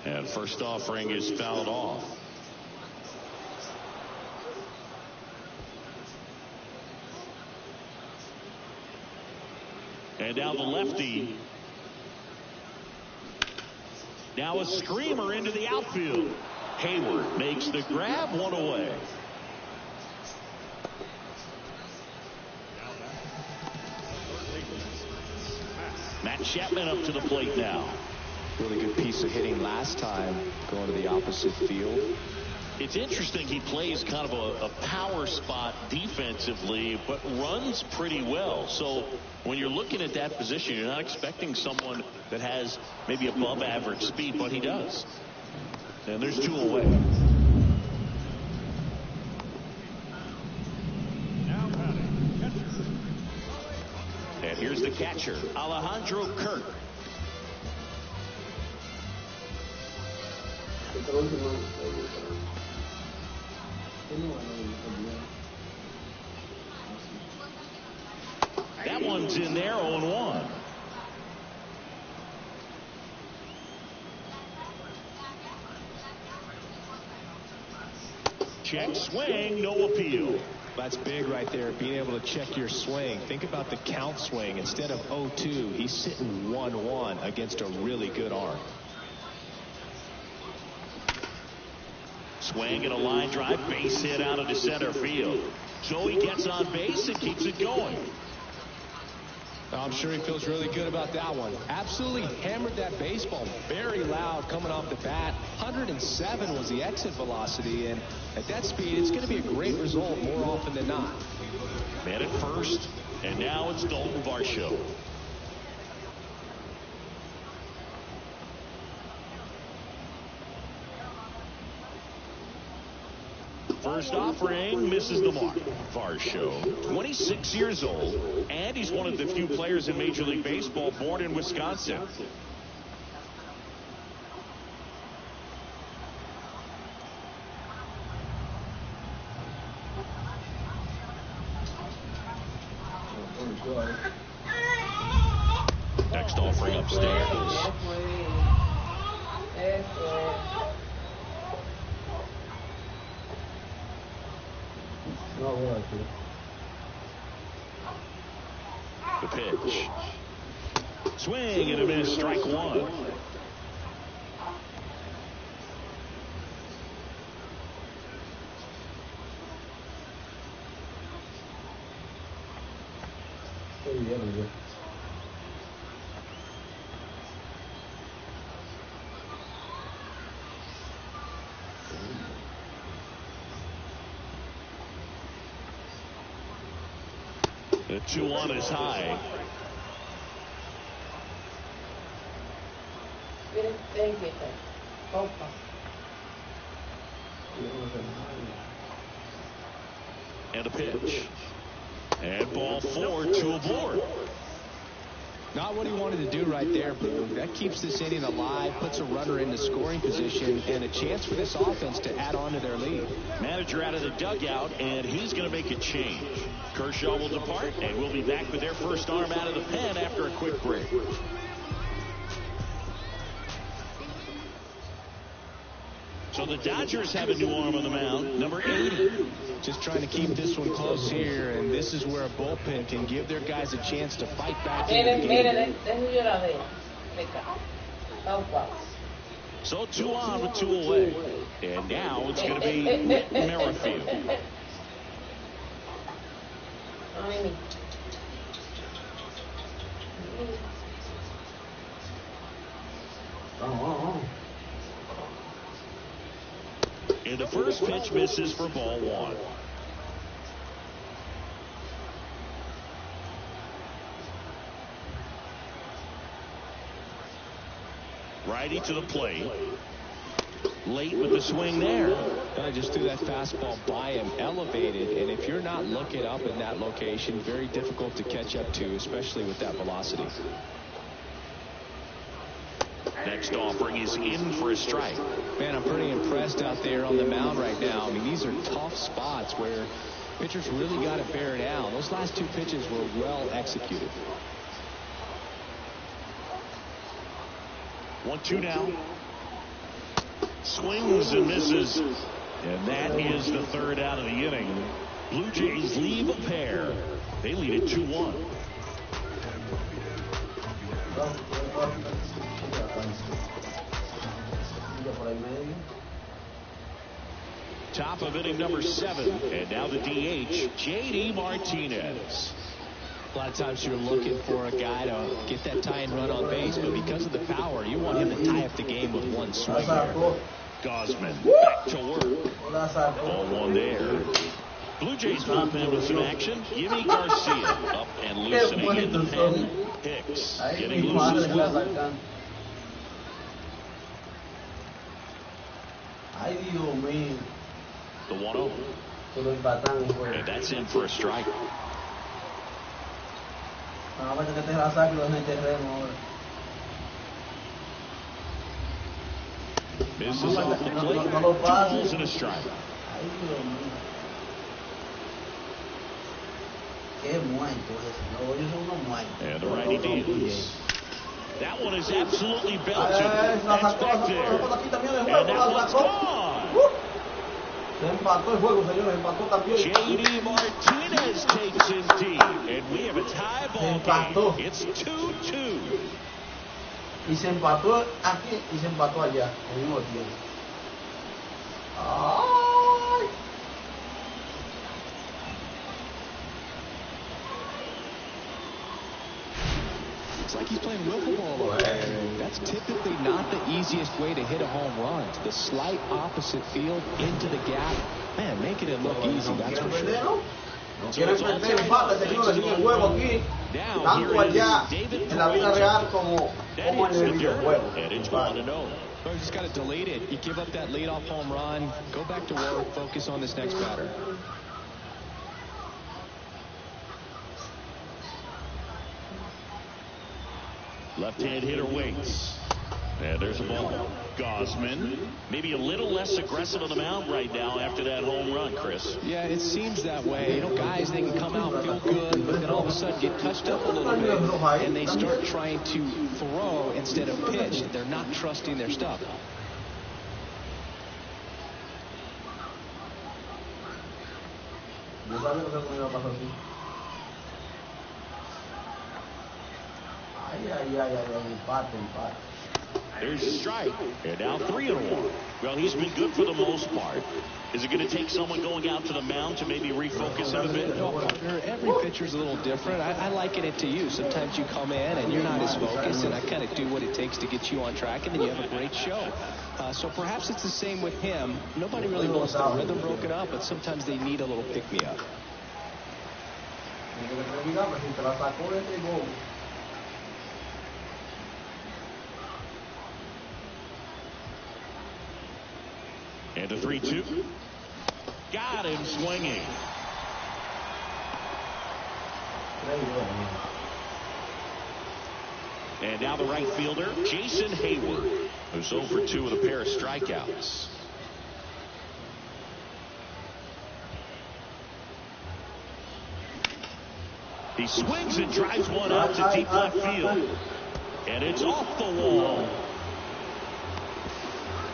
[SPEAKER 1] And first offering is fouled off. And now the lefty. Now a screamer into the outfield. Hayward makes the grab, 1 away. Matt Chapman up to the plate now.
[SPEAKER 3] Really good piece of hitting last time, going to the opposite field.
[SPEAKER 1] It's interesting, he plays kind of a power spot defensively, but runs pretty well. So when you're looking at that position, you're not expecting someone that has maybe above average speed, but he does. And there's 2 away. And here's the catcher, Alejandro Kirk. That one's in there, 0-1. Check swing, no appeal.
[SPEAKER 3] That's big right there, being able to check your swing. Think about the count swing. Instead of 0-2, he's sitting 1-1 against a really good arm.
[SPEAKER 1] Swing and a line drive, base hit out into center field. So he gets on base and keeps it going.
[SPEAKER 3] I'm sure he feels really good about that one. Absolutely hammered that baseball. Very loud coming off the bat. 107 was the exit velocity, and at that speed, it's going to be a great result more often than not.
[SPEAKER 1] Man at first, and now it's Dalton Varsho. First offering misses the mark. Varsho, 26 years old, and he's one of the few players in Major League Baseball born in Wisconsin. Next offering upstairs. The pitch. Swing and a miss, strike 1. The 2-1 is high. And a pitch. And ball 4, 2 aboard.
[SPEAKER 3] Not what he wanted to do right there, Boog. That keeps this inning alive, puts a runner into scoring position, and a chance for this offense to add on to their lead.
[SPEAKER 1] Manager out of the dugout, and he's going to make a change. Kershaw will depart, and we'll be back with their first arm out of the pen after a quick break. So the Dodgers have a new arm on the mound, number 80.
[SPEAKER 3] Just trying to keep this one close here, and this is where a bullpen can give their guys a chance to fight back in the game.
[SPEAKER 1] So 2 on with 2 away. And now it's going to be Merrifield. And the first pitch misses for ball 1. Righty to the plate. Late with the swing there.
[SPEAKER 3] I just threw that fastball by him, elevated, and if you're not looking up in that location, very difficult to catch up to, especially with that velocity.
[SPEAKER 1] Next offering is in for a strike.
[SPEAKER 3] Man, I'm pretty impressed out there on the mound right now. I mean, these are tough spots where pitchers really got to bear down. Those last 2 pitches were well executed.
[SPEAKER 1] 1-2 now. Swings and misses. And that is the 3rd out of the inning. Blue Jays leave a pair. They lead it 2-1. Top of inning number 7. And now the DH, J.D. Martinez.
[SPEAKER 3] A lot of times you're looking for a guy to get that tying run on base, but because of the power, you want him to tie up the game with 1 swing there.
[SPEAKER 1] Gosman back to work. Ball 1 there. Blue Jays bullpen with some action. Jimmy Garcia up and loosening in the pen. Hicks getting loose as well. The 1-0. And that's in for a strike. Misses off the plate. 2 balls and a strike. And the righty deals. That one is absolutely belted. That's back there. And that one's gone. J.D. Martinez takes in deep. And we have a tie ball game. It's 2-2.
[SPEAKER 2] Y se empató aquí y se empató allá al mismo tiempo. ¡Ay!
[SPEAKER 3] It's like he's playing wiffle ball over there, and that's typically not the easiest way to hit a home run. To the slight opposite field, into the gap. Man, making it look easy, that's for sure.
[SPEAKER 2] Quieren perder empate, señores, en el juego aquí, tanto allá en la vida real como en el videojuego.
[SPEAKER 3] Well, you just got to delete it. You give up that leadoff home run, go back to work, focus on this next batter.
[SPEAKER 1] Left-hand hitter waits. And there's a ball. Gosman, maybe a little less aggressive on the mound right now after that home run, Chris.
[SPEAKER 3] Yeah, it seems that way. You know, guys, they can come out, feel good, but then all of a sudden get touched up a little bit, and they start trying to throw instead of pitch. They're not trusting their stuff.
[SPEAKER 1] There's a strike. And now 3-1. Well, he's been good for the most part. Is it going to take someone going out to the mound to maybe refocus him a bit?
[SPEAKER 3] No, every pitcher's a little different. I liken it to you. Sometimes you come in and you're not as focused, and I kind of do what it takes to get you on track, and then you have a great show. So perhaps it's the same with him. Nobody really wants the rhythm broken up, but sometimes they need a little pick-me-up.
[SPEAKER 1] And a 3-2. Got him swinging. And now the right fielder, Jason Hayward, who's 0 for 2 with a pair of strikeouts. He swings and drives one out to deep left field. And it's off the wall.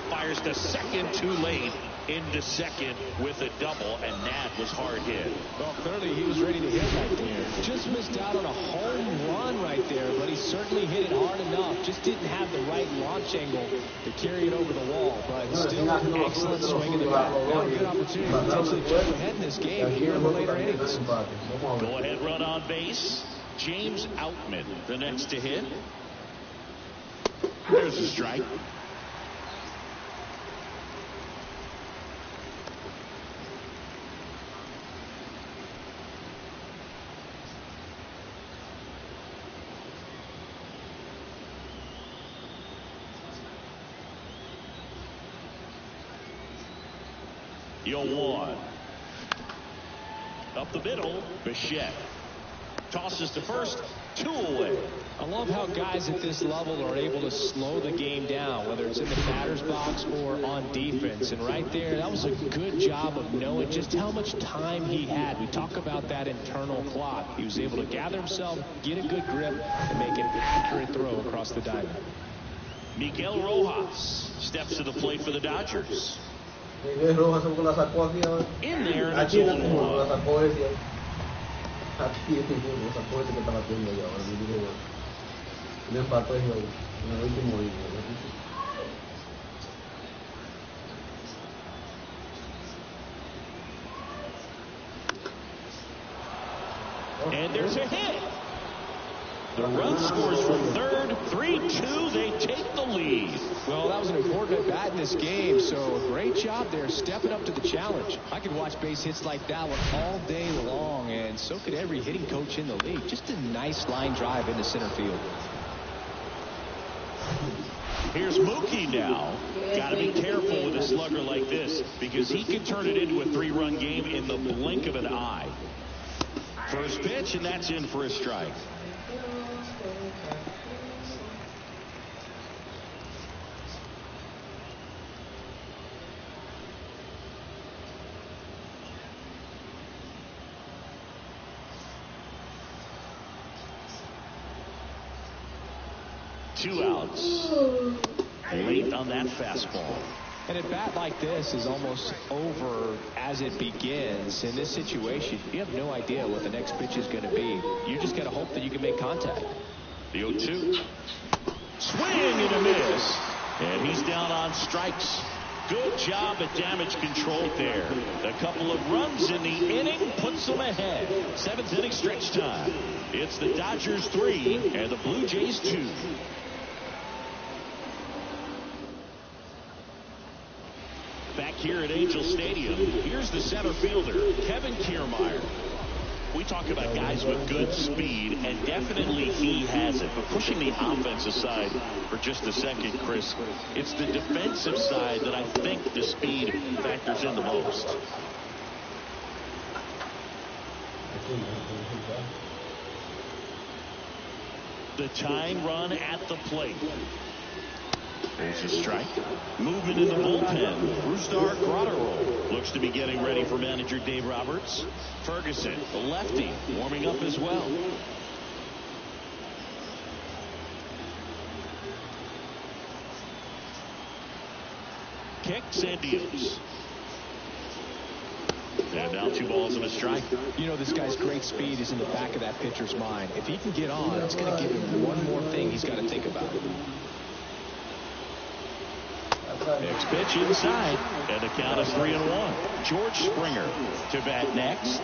[SPEAKER 1] Fires to second too late. Into second with a double, and Nad was hard hit.
[SPEAKER 3] Well, clearly he was ready to hit right there. Just missed out on a home run right there, but he certainly hit it hard enough. Just didn't have the right launch angle to carry it over the wall, but still an excellent swing in the bat. Now a good opportunity to potentially jump ahead in this game here in the later innings.
[SPEAKER 1] Go ahead run on base. James Outman, the next to hit. There's a strike. Yo one. Up the middle, Bichette. Tosses to first, 2 away.
[SPEAKER 3] I love how guys at this level are able to slow the game down, whether it's in the batter's box or on defense. And right there, that was a good job of knowing just how much time he had. We talk about that internal clock. He was able to gather himself, get a good grip, and make an accurate throw across the diamond.
[SPEAKER 1] Miguel Rojas steps to the plate for the Dodgers. In there, and it's 0-1. And there's a hit. The run scores from third, 3-2. They take the lead.
[SPEAKER 3] Well, that was an important at bat in this game, so a great job there stepping up to the challenge. I could watch base hits like that one all day long, and so could every hitting coach in the league. Just a nice line drive into center field.
[SPEAKER 1] Here's Mookie now. Got to be careful with a slugger like this because he can turn it into a 3-run game in the blink of an eye. First pitch, and that's in for a strike. Two outs. Late on that fastball.
[SPEAKER 3] And a bat like this is almost over as it begins. In this situation, you have no idea what the next pitch is going to be. You just got to hope that you can make contact.
[SPEAKER 1] The 0-2. Swing and a miss. And he's down on strikes. Good job at damage control there. A couple of runs in the inning puts them ahead. 7th inning stretch time. It's the Dodgers 3 and the Blue Jays 2. Back here at Angel Stadium, here's the center fielder, Kevin Kiermaier. We talk about guys with good speed, and definitely he has it. But pushing the offense aside for just a second, Chris, it's the defensive side that I think the speed factors in the most. The tying run at the plate. There's a strike. Movement in the bullpen. Rustar Graterol looks to be getting ready for manager Dave Roberts. Ferguson, the lefty, warming up as well. Kicks and deals. And now 2 balls and a strike.
[SPEAKER 3] You know, this guy's great speed is in the back of that pitcher's mind. If he can get on, it's going to give him one more thing he's got to think about.
[SPEAKER 1] Next pitch inside, and the count is 3-1. George Springer to bat next.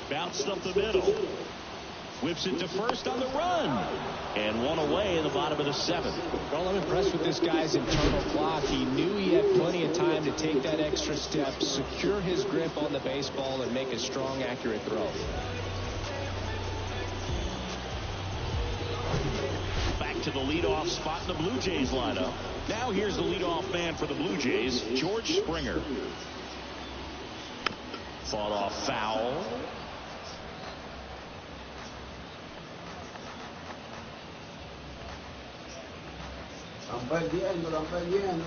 [SPEAKER 1] Bounced up the middle. Whips it to first on the run. And 1 away in the bottom of the 7th.
[SPEAKER 3] Well, I'm impressed with this guy's internal clock. He knew he had plenty of time to take that extra step, secure his grip on the baseball, and make a strong, accurate throw.
[SPEAKER 1] Back to the leadoff spot in the Blue Jays lineup. Now here's the leadoff man for the Blue Jays, George Springer. Fought off foul.
[SPEAKER 2] Están perdiendo.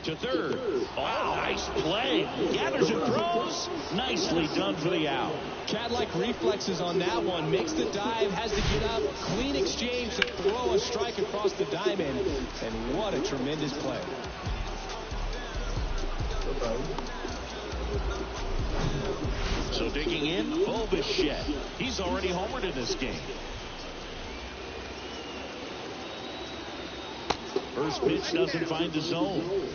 [SPEAKER 1] To third. Wow, nice play. Gathers and throws. Nicely done for the out.
[SPEAKER 3] Cat-like reflexes on that one. Makes the dive, has to get up. Clean exchange to throw a strike across the diamond. And what a tremendous play.
[SPEAKER 1] So digging in, Bichette. He's already homered in this game. First pitch doesn't find the zone.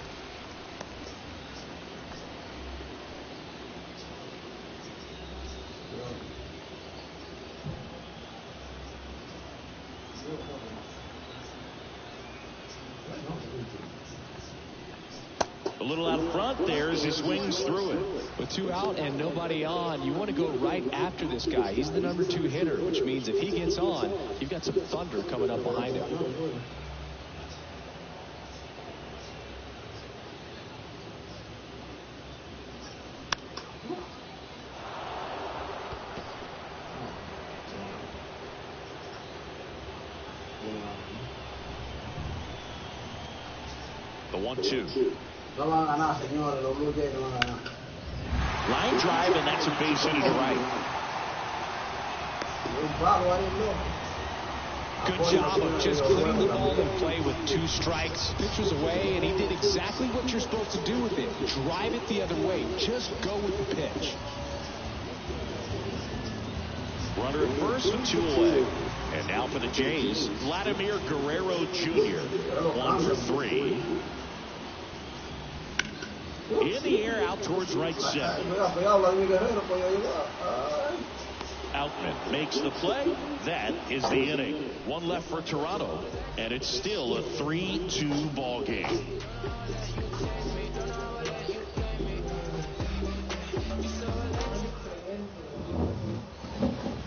[SPEAKER 1] A little out front there as he swings through it.
[SPEAKER 3] With 2 out and nobody on, you want to go right after this guy. He's the number 2 hitter, which means if he gets on, you've got some thunder coming up behind him.
[SPEAKER 1] The 1-2.
[SPEAKER 2] No van a ganar, señores. Los Blue Jays no van a ganar.
[SPEAKER 1] Line drive, and that's a base hit to right.
[SPEAKER 3] Good job of just putting the ball in play with 2 strikes. Pitcher's away, and he did exactly what you're supposed to do with it. Drive it the other way. Just go with the pitch.
[SPEAKER 1] Runner at first with 2 away. And now for the Jays, Vladimir Guerrero Jr. 1 for 3. In the air out towards right center. Outman makes the play. That is the inning. 1 left for Toronto, and it's still a 3-2 ball game.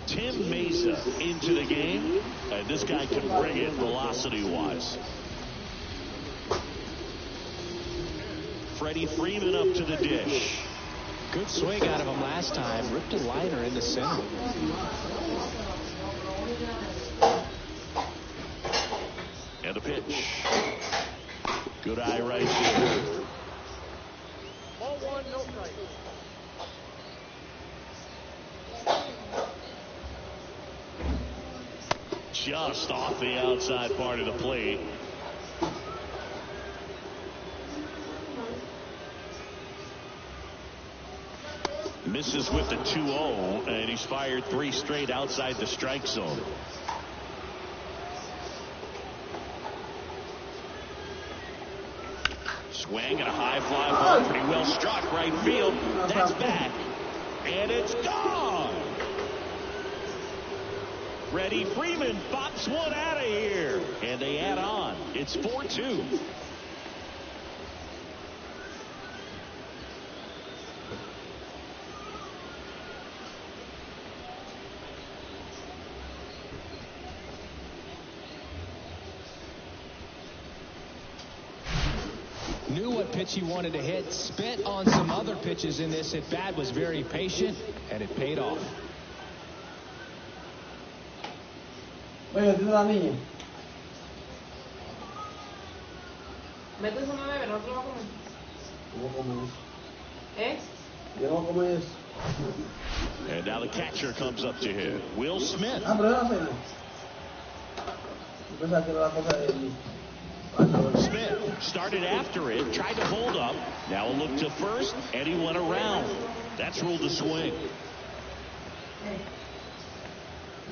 [SPEAKER 1] Tim Mesa into the game, and this guy can bring it velocity-wise. Freddie Freeman up to the dish.
[SPEAKER 3] Good swing out of him last time. Ripped a liner in the center.
[SPEAKER 1] And a pitch. Good eye right there.
[SPEAKER 5] Ball 1, no strike.
[SPEAKER 1] Just off the outside part of the plate. Misses with the 2-0, and he's fired 3 straight outside the strike zone. Swing and a high fly ball, pretty well struck right field. That's back, and it's gone. Freddie Freeman bops one out of here, and they add on. It's 4-2.
[SPEAKER 3] Knew what pitch he wanted to hit. Spent on some other pitches in this at bat. Was very patient, and it paid off.
[SPEAKER 2] Oye, tiene la niña.
[SPEAKER 5] Vete eso no bebe, no te lo va a comer.
[SPEAKER 2] Yo voy a comer eso.
[SPEAKER 5] ¿Eh?
[SPEAKER 2] Yo voy a comer eso.
[SPEAKER 1] And now the catcher comes up to him, Will Smith.
[SPEAKER 2] Ah, pero es la cena. Yo pensaba que era la cosa de él.
[SPEAKER 1] Smith started after it, tried to hold up. Now a look to first, and he went around. That's ruled a swing.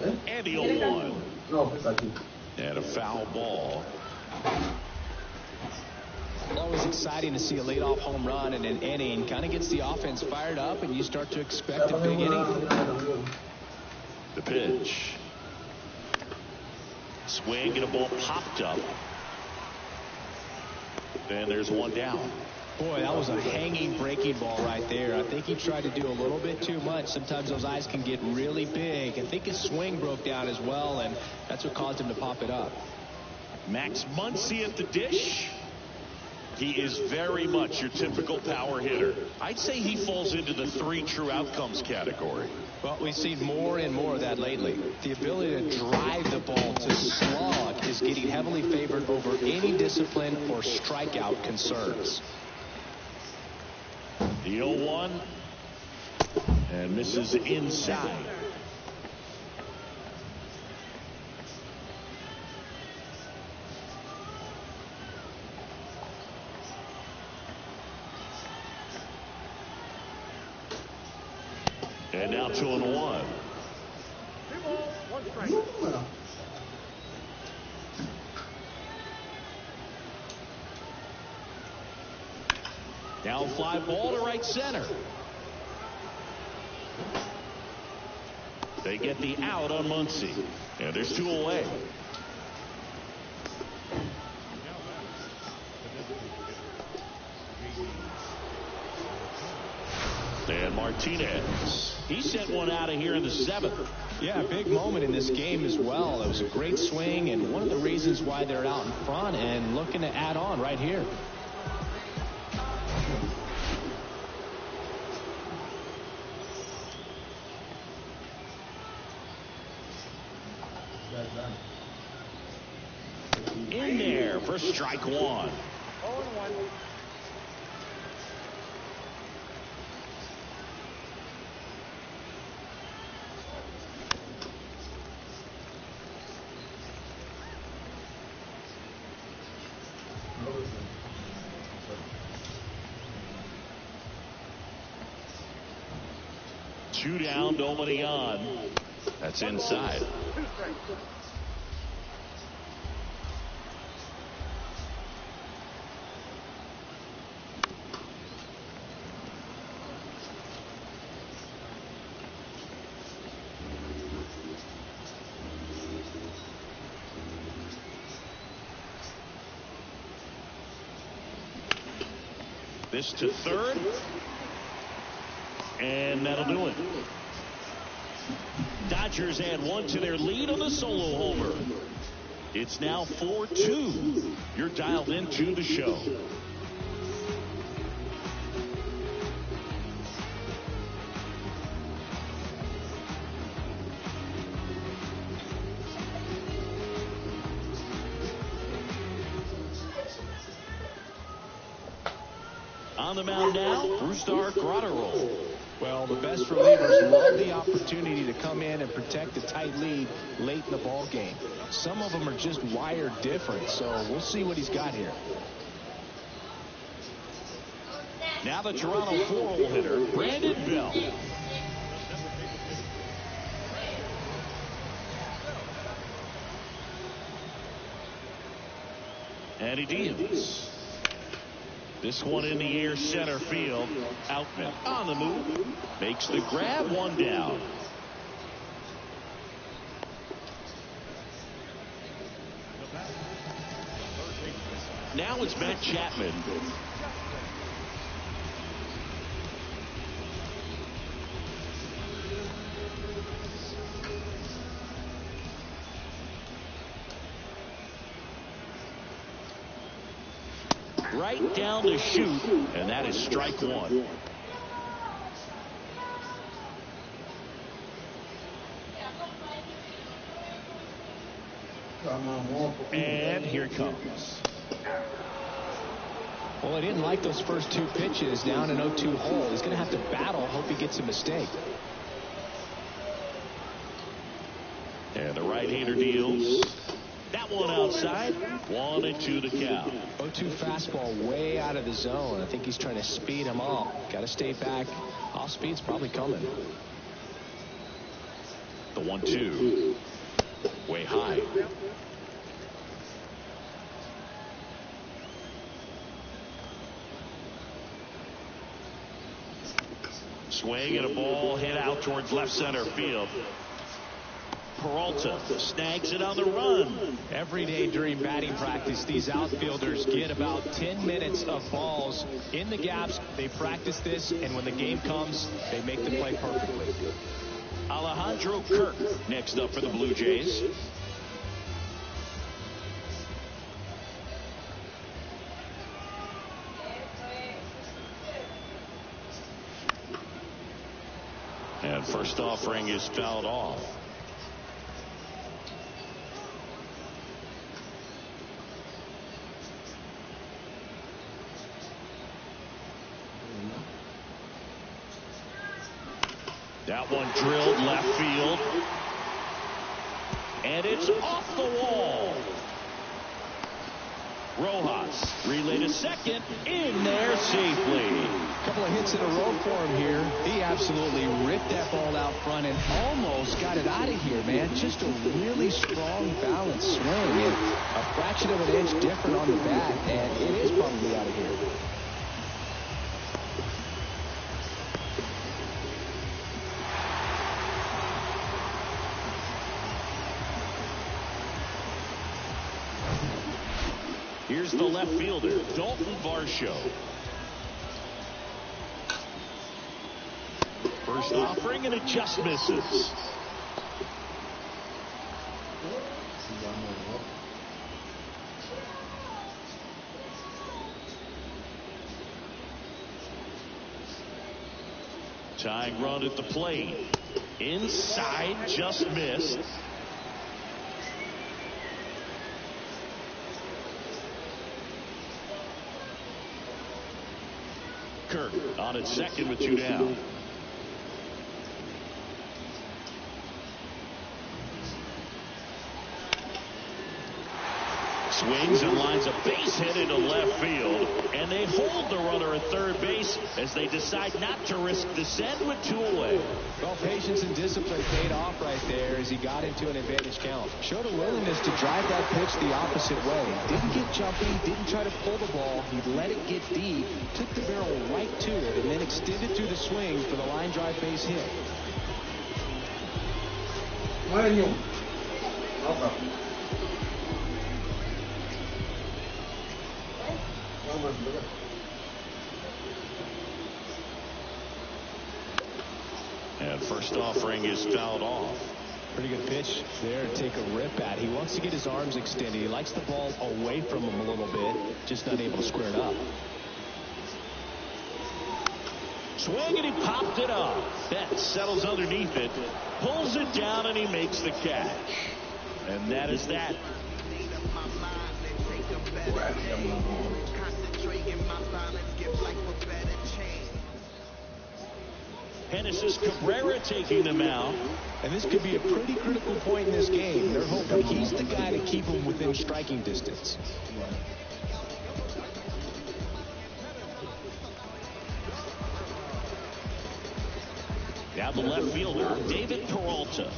[SPEAKER 1] And the 0-1.
[SPEAKER 2] No, pues aquí.
[SPEAKER 1] And a foul ball.
[SPEAKER 3] Always exciting to see a leadoff home run in an inning. Kind of gets the offense fired up, and you start to expect a big inning.
[SPEAKER 1] The pitch. Swing and a ball popped up. And there's one down.
[SPEAKER 3] Boy, that was a hanging breaking ball right there. I think he tried to do a little bit too much. Sometimes those eyes can get really big. I think his swing broke down as well, and that's what caused him to pop it up.
[SPEAKER 1] Max Muncy at the dish. He is very much your typical power hitter. I'd say he falls into the 3 true outcomes category.
[SPEAKER 3] Well, we've seen more and more of that lately. The ability to drive the ball to slog is getting heavily favored over any discipline or strikeout concerns.
[SPEAKER 1] The 0-1 and misses inside. And now 2-1. Down fly ball to right center. They get the out on Muncy. And there's 2 away. And Martinez. He sent one out of here in the 7th.
[SPEAKER 3] Yeah, big moment in this game as well. It was a great swing, and one of the reasons why they're out in front and looking to add on right here.
[SPEAKER 1] In there for strike 1.
[SPEAKER 5] 0-1.
[SPEAKER 1] Two down, nobody on. That's inside. This to third. And that'll do it. Dodgers add 1 to their lead on the solo homer. It's now 4-2. You're dialed into the show. On the mound now, Brusdar Graterol.
[SPEAKER 3] Well, the best relievers love the opportunity to come in and protect a tight lead late in the ball game. Some of them are just wired different, so we'll see what he's got here.
[SPEAKER 1] Now the Toronto 4-hole hitter, Brandon Bell. And he deals. This one in the air center field. Outman on the move. Makes the grab, 1 down. Now it's Matt Chapman. Right down the chute, and that is strike 1. And here it comes.
[SPEAKER 3] Well, I didn't like those first 2 pitches down an 0-2 hole. He's going to have to battle. Hope he gets a mistake.
[SPEAKER 1] And the right-hander deals. That one outside. 1-2 the count.
[SPEAKER 3] 0-2 fastball way out of the zone. I think he's trying to speed him up. Got to stay back. Off speed's probably coming.
[SPEAKER 1] The 1-2. Way high. Swing and a ball hit out towards left center field. Peralta snags it on the run.
[SPEAKER 3] Every day during batting practice, these outfielders get about 10 minutes of balls in the gaps. They practice this, and when the game comes, they make the play perfectly.
[SPEAKER 1] Alejandro Kirk next up for the Blue Jays. And first offering is fouled off. That one drilled left field. And it's off the wall. Rojas relay to second, in there safely.
[SPEAKER 3] A couple of hits in a row for him here. He absolutely ripped that ball out front and almost got it out of here, man. Just a really strong, balanced swing. And a fraction of an inch different on the bat, and it is probably out of here.
[SPEAKER 1] Here's the left fielder, Dalton Varsho. First offering, and it just misses. Tying run at the plate. Inside, just missed. Kirk on at second with 2 down. Swings and lines a base hit into left field, and they hold the runner at third base as they decide not to risk the send with 2 away.
[SPEAKER 3] Well, patience and discipline paid off right there as he got into an advantage count. Showed a willingness to drive that pitch the opposite way. Didn't get jumpy, didn't try to pull the ball. He let it get deep, took the barrel right to it, and then extended through the swing for the line drive base hit.
[SPEAKER 1] And first offering is fouled off.
[SPEAKER 3] Pretty good pitch there to take a rip at. He wants to get his arms extended. He likes the ball away from him a little bit, just not able to square it up.
[SPEAKER 1] Swing, and he popped it up. Betts settles underneath it, pulls it down, and he makes the catch. And that is that. Genesis Cabrera taking them out.
[SPEAKER 3] And this could be a pretty critical point in this game. They're hoping he's the guy to keep them within striking distance.
[SPEAKER 1] Now the left fielder, David Peralta.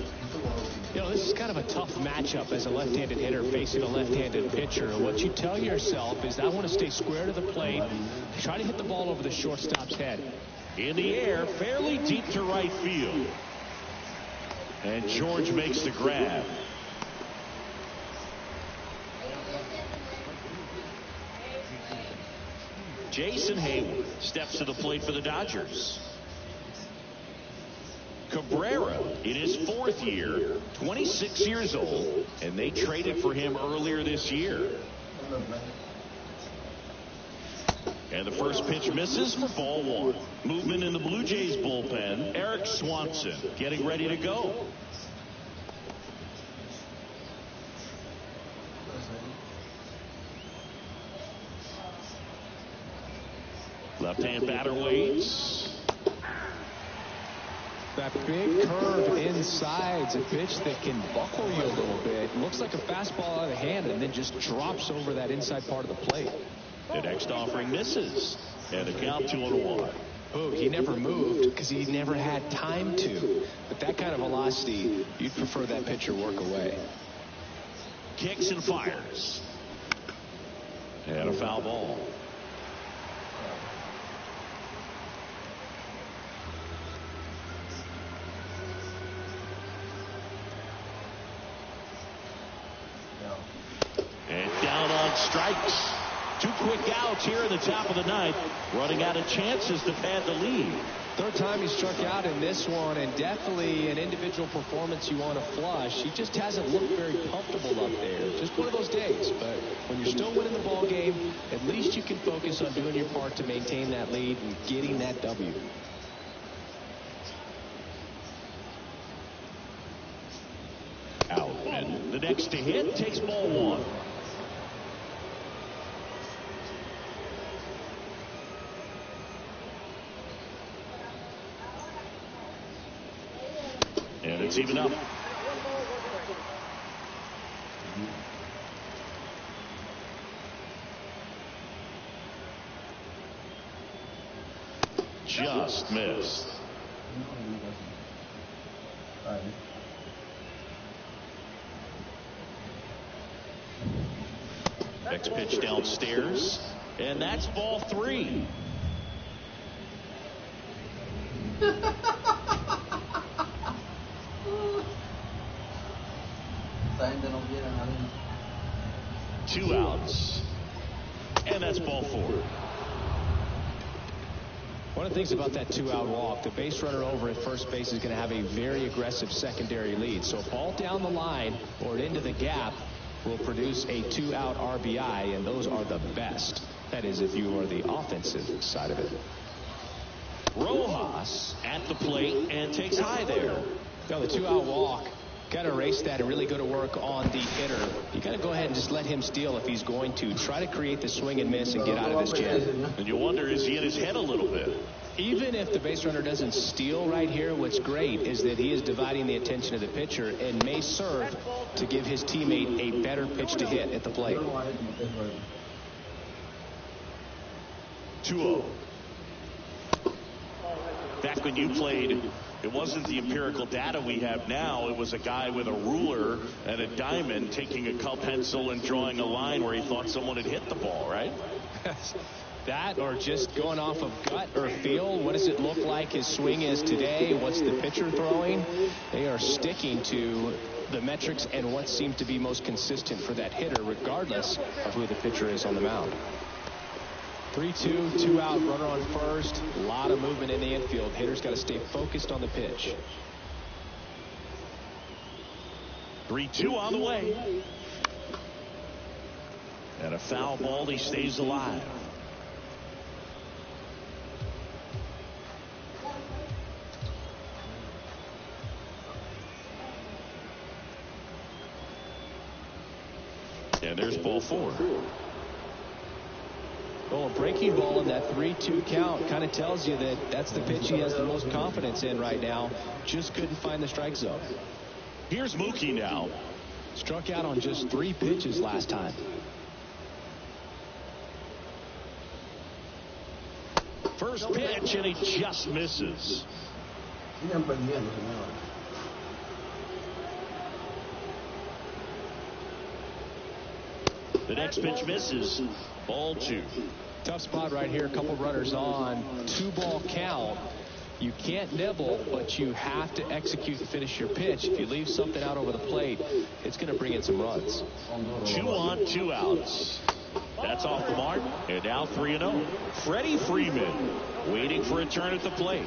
[SPEAKER 3] You know, this is kind of a tough matchup as a left-handed hitter facing a left-handed pitcher. And what you tell yourself is, I want to stay square to the plate, try to hit the ball over the shortstop's head.
[SPEAKER 1] In the air, fairly deep to right field. And George makes the grab. Jason Hayward steps to the plate for the Dodgers. Cabrera in his 4th year, 26 years old, and they traded for him earlier this year. And the first pitch misses for ball 1. Movement in the Blue Jays bullpen. Eric Swanson getting ready to go. Left-hand batter waits.
[SPEAKER 3] That big curve inside's a pitch that can buckle you a little bit. Looks like a fastball out of the hand and then just drops over that inside part of the plate.
[SPEAKER 1] The next offering misses. And a count 2-1.
[SPEAKER 3] Oh, he never moved because he never had time to. But that kind of velocity, you'd prefer that pitcher work away.
[SPEAKER 1] Kicks and fires. And a foul ball. called strikes. 2 quick outs here in the top of the ninth. Running out of chances to pad the lead.
[SPEAKER 3] Third time he struck out in this one, and definitely an individual performance you want to flush. He just hasn't looked very comfortable up there. Just one of those days. But when you're still winning the ball game, at least you can focus on doing your part to maintain that lead and getting that W.
[SPEAKER 1] Out. And the next to hit takes ball 1. And it's even up. Just missed. Next pitch downstairs, and that's ball 3. Two outs, and that's ball 4.
[SPEAKER 3] One of the things about that 2-out walk, the base runner over at first base is going to have a very aggressive secondary lead. So a ball down the line or into the gap will produce a 2-out RBI, and those are the best. That is, if you are the offensive side of it.
[SPEAKER 1] Rojas at the plate and takes high there.
[SPEAKER 3] Now the 2-out walk, got to erase that and really go to work on the hitter. You got to go ahead and just let him steal if he's going to. Try to create the swing and miss and get out of this jam.
[SPEAKER 1] And you wonder, is he in his head a little bit?
[SPEAKER 3] Even if the base runner doesn't steal right here, what's great is that he is dividing the attention of the pitcher and may serve to give his teammate a better pitch to hit at the plate.
[SPEAKER 1] 2-0. Back when you played, it wasn't the empirical data we have now. It was a guy with a ruler and a diamond taking a cup pencil and drawing a line where he thought someone had hit the ball, right?
[SPEAKER 3] That or just going off of gut or feel. What does it look like his swing is today? What's the pitcher throwing? They are sticking to the metrics and what seems to be most consistent for that hitter, regardless of who the pitcher is on the mound. 3-2, 2-out, runner on first. A lot of movement in the infield. Hitter's got to stay focused on the pitch.
[SPEAKER 1] 3-2 on the way. And a foul ball. He stays alive. And there's ball 4.
[SPEAKER 3] Well, a breaking ball in that 3-2 count kind of tells you that that's the pitch he has the most confidence in right now. Just couldn't find the strike zone.
[SPEAKER 1] Here's Mookie now.
[SPEAKER 3] Struck out on just 3 pitches last time.
[SPEAKER 1] First pitch, and he just misses. The next pitch misses. Ball 2.
[SPEAKER 3] Tough spot right here. A couple runners on. 2-ball count. You can't nibble, but you have to execute and finish your pitch. If you leave something out over the plate, it's going to bring in some runs.
[SPEAKER 1] 2 on, 2 outs. That's off the mark. And now 3-0. Freddie Freeman waiting for a turn at the plate.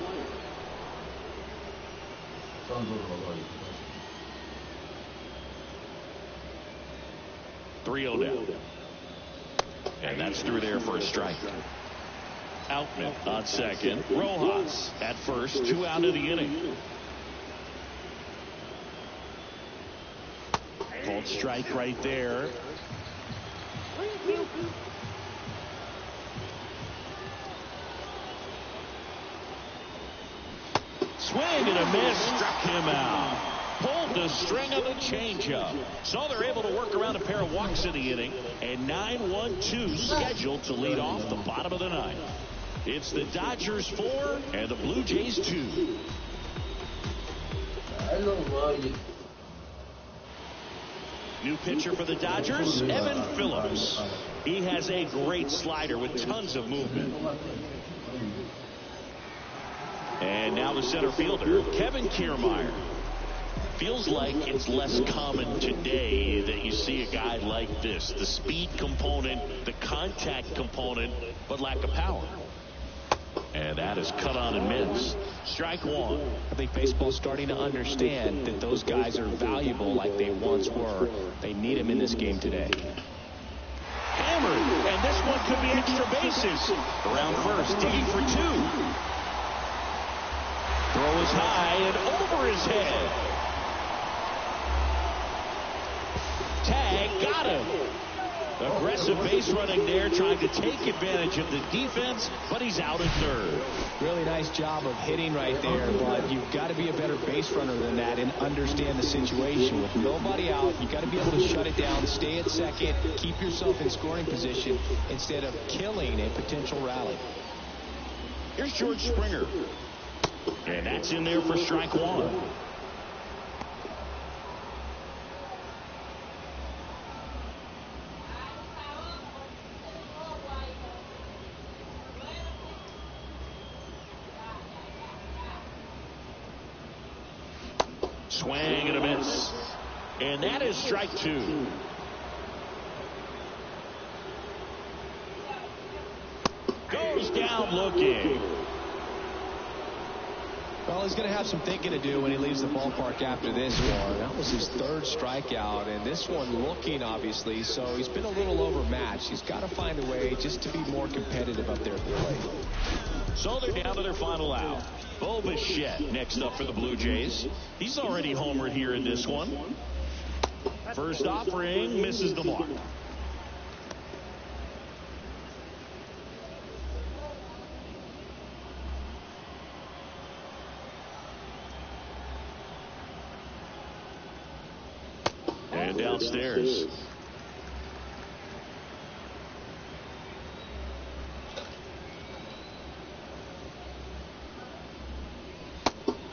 [SPEAKER 1] .3-0 down. And that's through there for a strike. Outman on second. Rojas at first. 2 out of the inning. Called strike right there. Swing and a miss. Struck him out. Pulled the string of the changeup. So they're able to work around a pair of walks in the inning. And 9-1-2 scheduled to lead off the bottom of the ninth. It's the Dodgers 4 and the Blue Jays 2. New pitcher for the Dodgers, Evan Phillips. He has a great slider with tons of movement. And now the center fielder, Kevin Kiermaier. Feels like it's less common today that you see a guy like this. The speed component, the contact component, but lack of power. And that is cut on and missed. Strike one.
[SPEAKER 3] I think baseball's starting to understand that those guys are valuable like they once were. They need them in this game today.
[SPEAKER 1] Hammered, and this one could be extra bases. Around first, digging for two. Throw is high and over his head. Tag, got him. Aggressive base running there, trying to take advantage of the defense, but he's out at third.
[SPEAKER 3] Really nice job of hitting right there, but you've got to be a better base runner than that and understand the situation. With nobody out, you've got to be able to shut it down, stay at second, keep yourself in scoring position instead of killing a potential rally.
[SPEAKER 1] Here's George Springer. And that's in there for strike one. Swing and a miss. And that is strike two. Goes down looking.
[SPEAKER 3] Well, he's going to have some thinking to do when he leaves the ballpark after this one. That was his third strikeout, and this one looking, obviously, so he's been a little overmatched. He's got to find a way just to be more competitive up there at the plate.
[SPEAKER 1] So they're down to their final out. Bo Bichette next up for the Blue Jays. He's already homered here in this one. First offering misses the mark. And downstairs.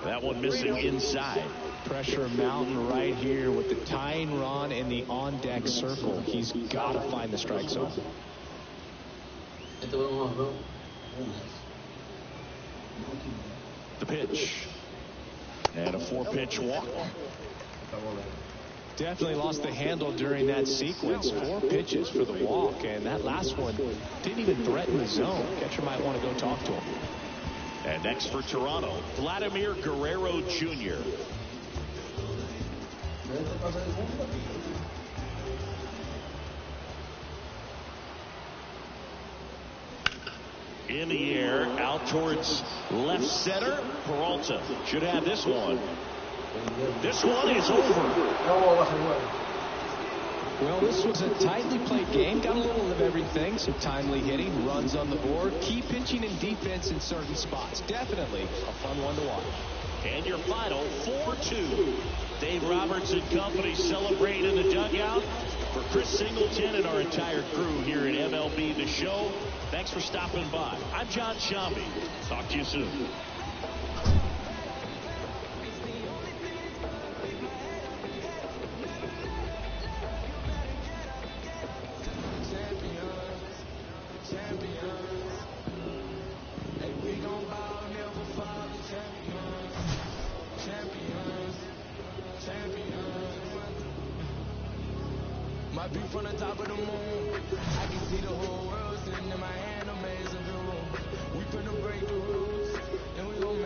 [SPEAKER 1] That one missing inside.
[SPEAKER 3] Pressure mountain right here with the tying run in the on-deck circle. He's got to find the strike zone.
[SPEAKER 1] The pitch. And a 4-pitch walk.
[SPEAKER 3] Definitely lost the handle during that sequence. 4 pitches for the walk, and that last one didn't even threaten the zone. Catcher might want to go talk to him.
[SPEAKER 1] And next for Toronto, Vladimir Guerrero Jr. In the air, out towards left center. Peralta should have this one. This one is over.
[SPEAKER 3] Well, this was a tightly played game. Got a little of everything. Some timely hitting, runs on the board, key pitching and defense in certain spots. Definitely a fun one to watch.
[SPEAKER 1] And your final 4-2. Dave Roberts and company celebrate in the dugout. For Chris Singleton and our entire crew here at MLB The Show, thanks for stopping by. I'm John Shambi. Talk to you soon.
[SPEAKER 4] Might be from the top of the moon. I can see the whole world sitting in my hand, amazing view. We finna break the rules, and we gon'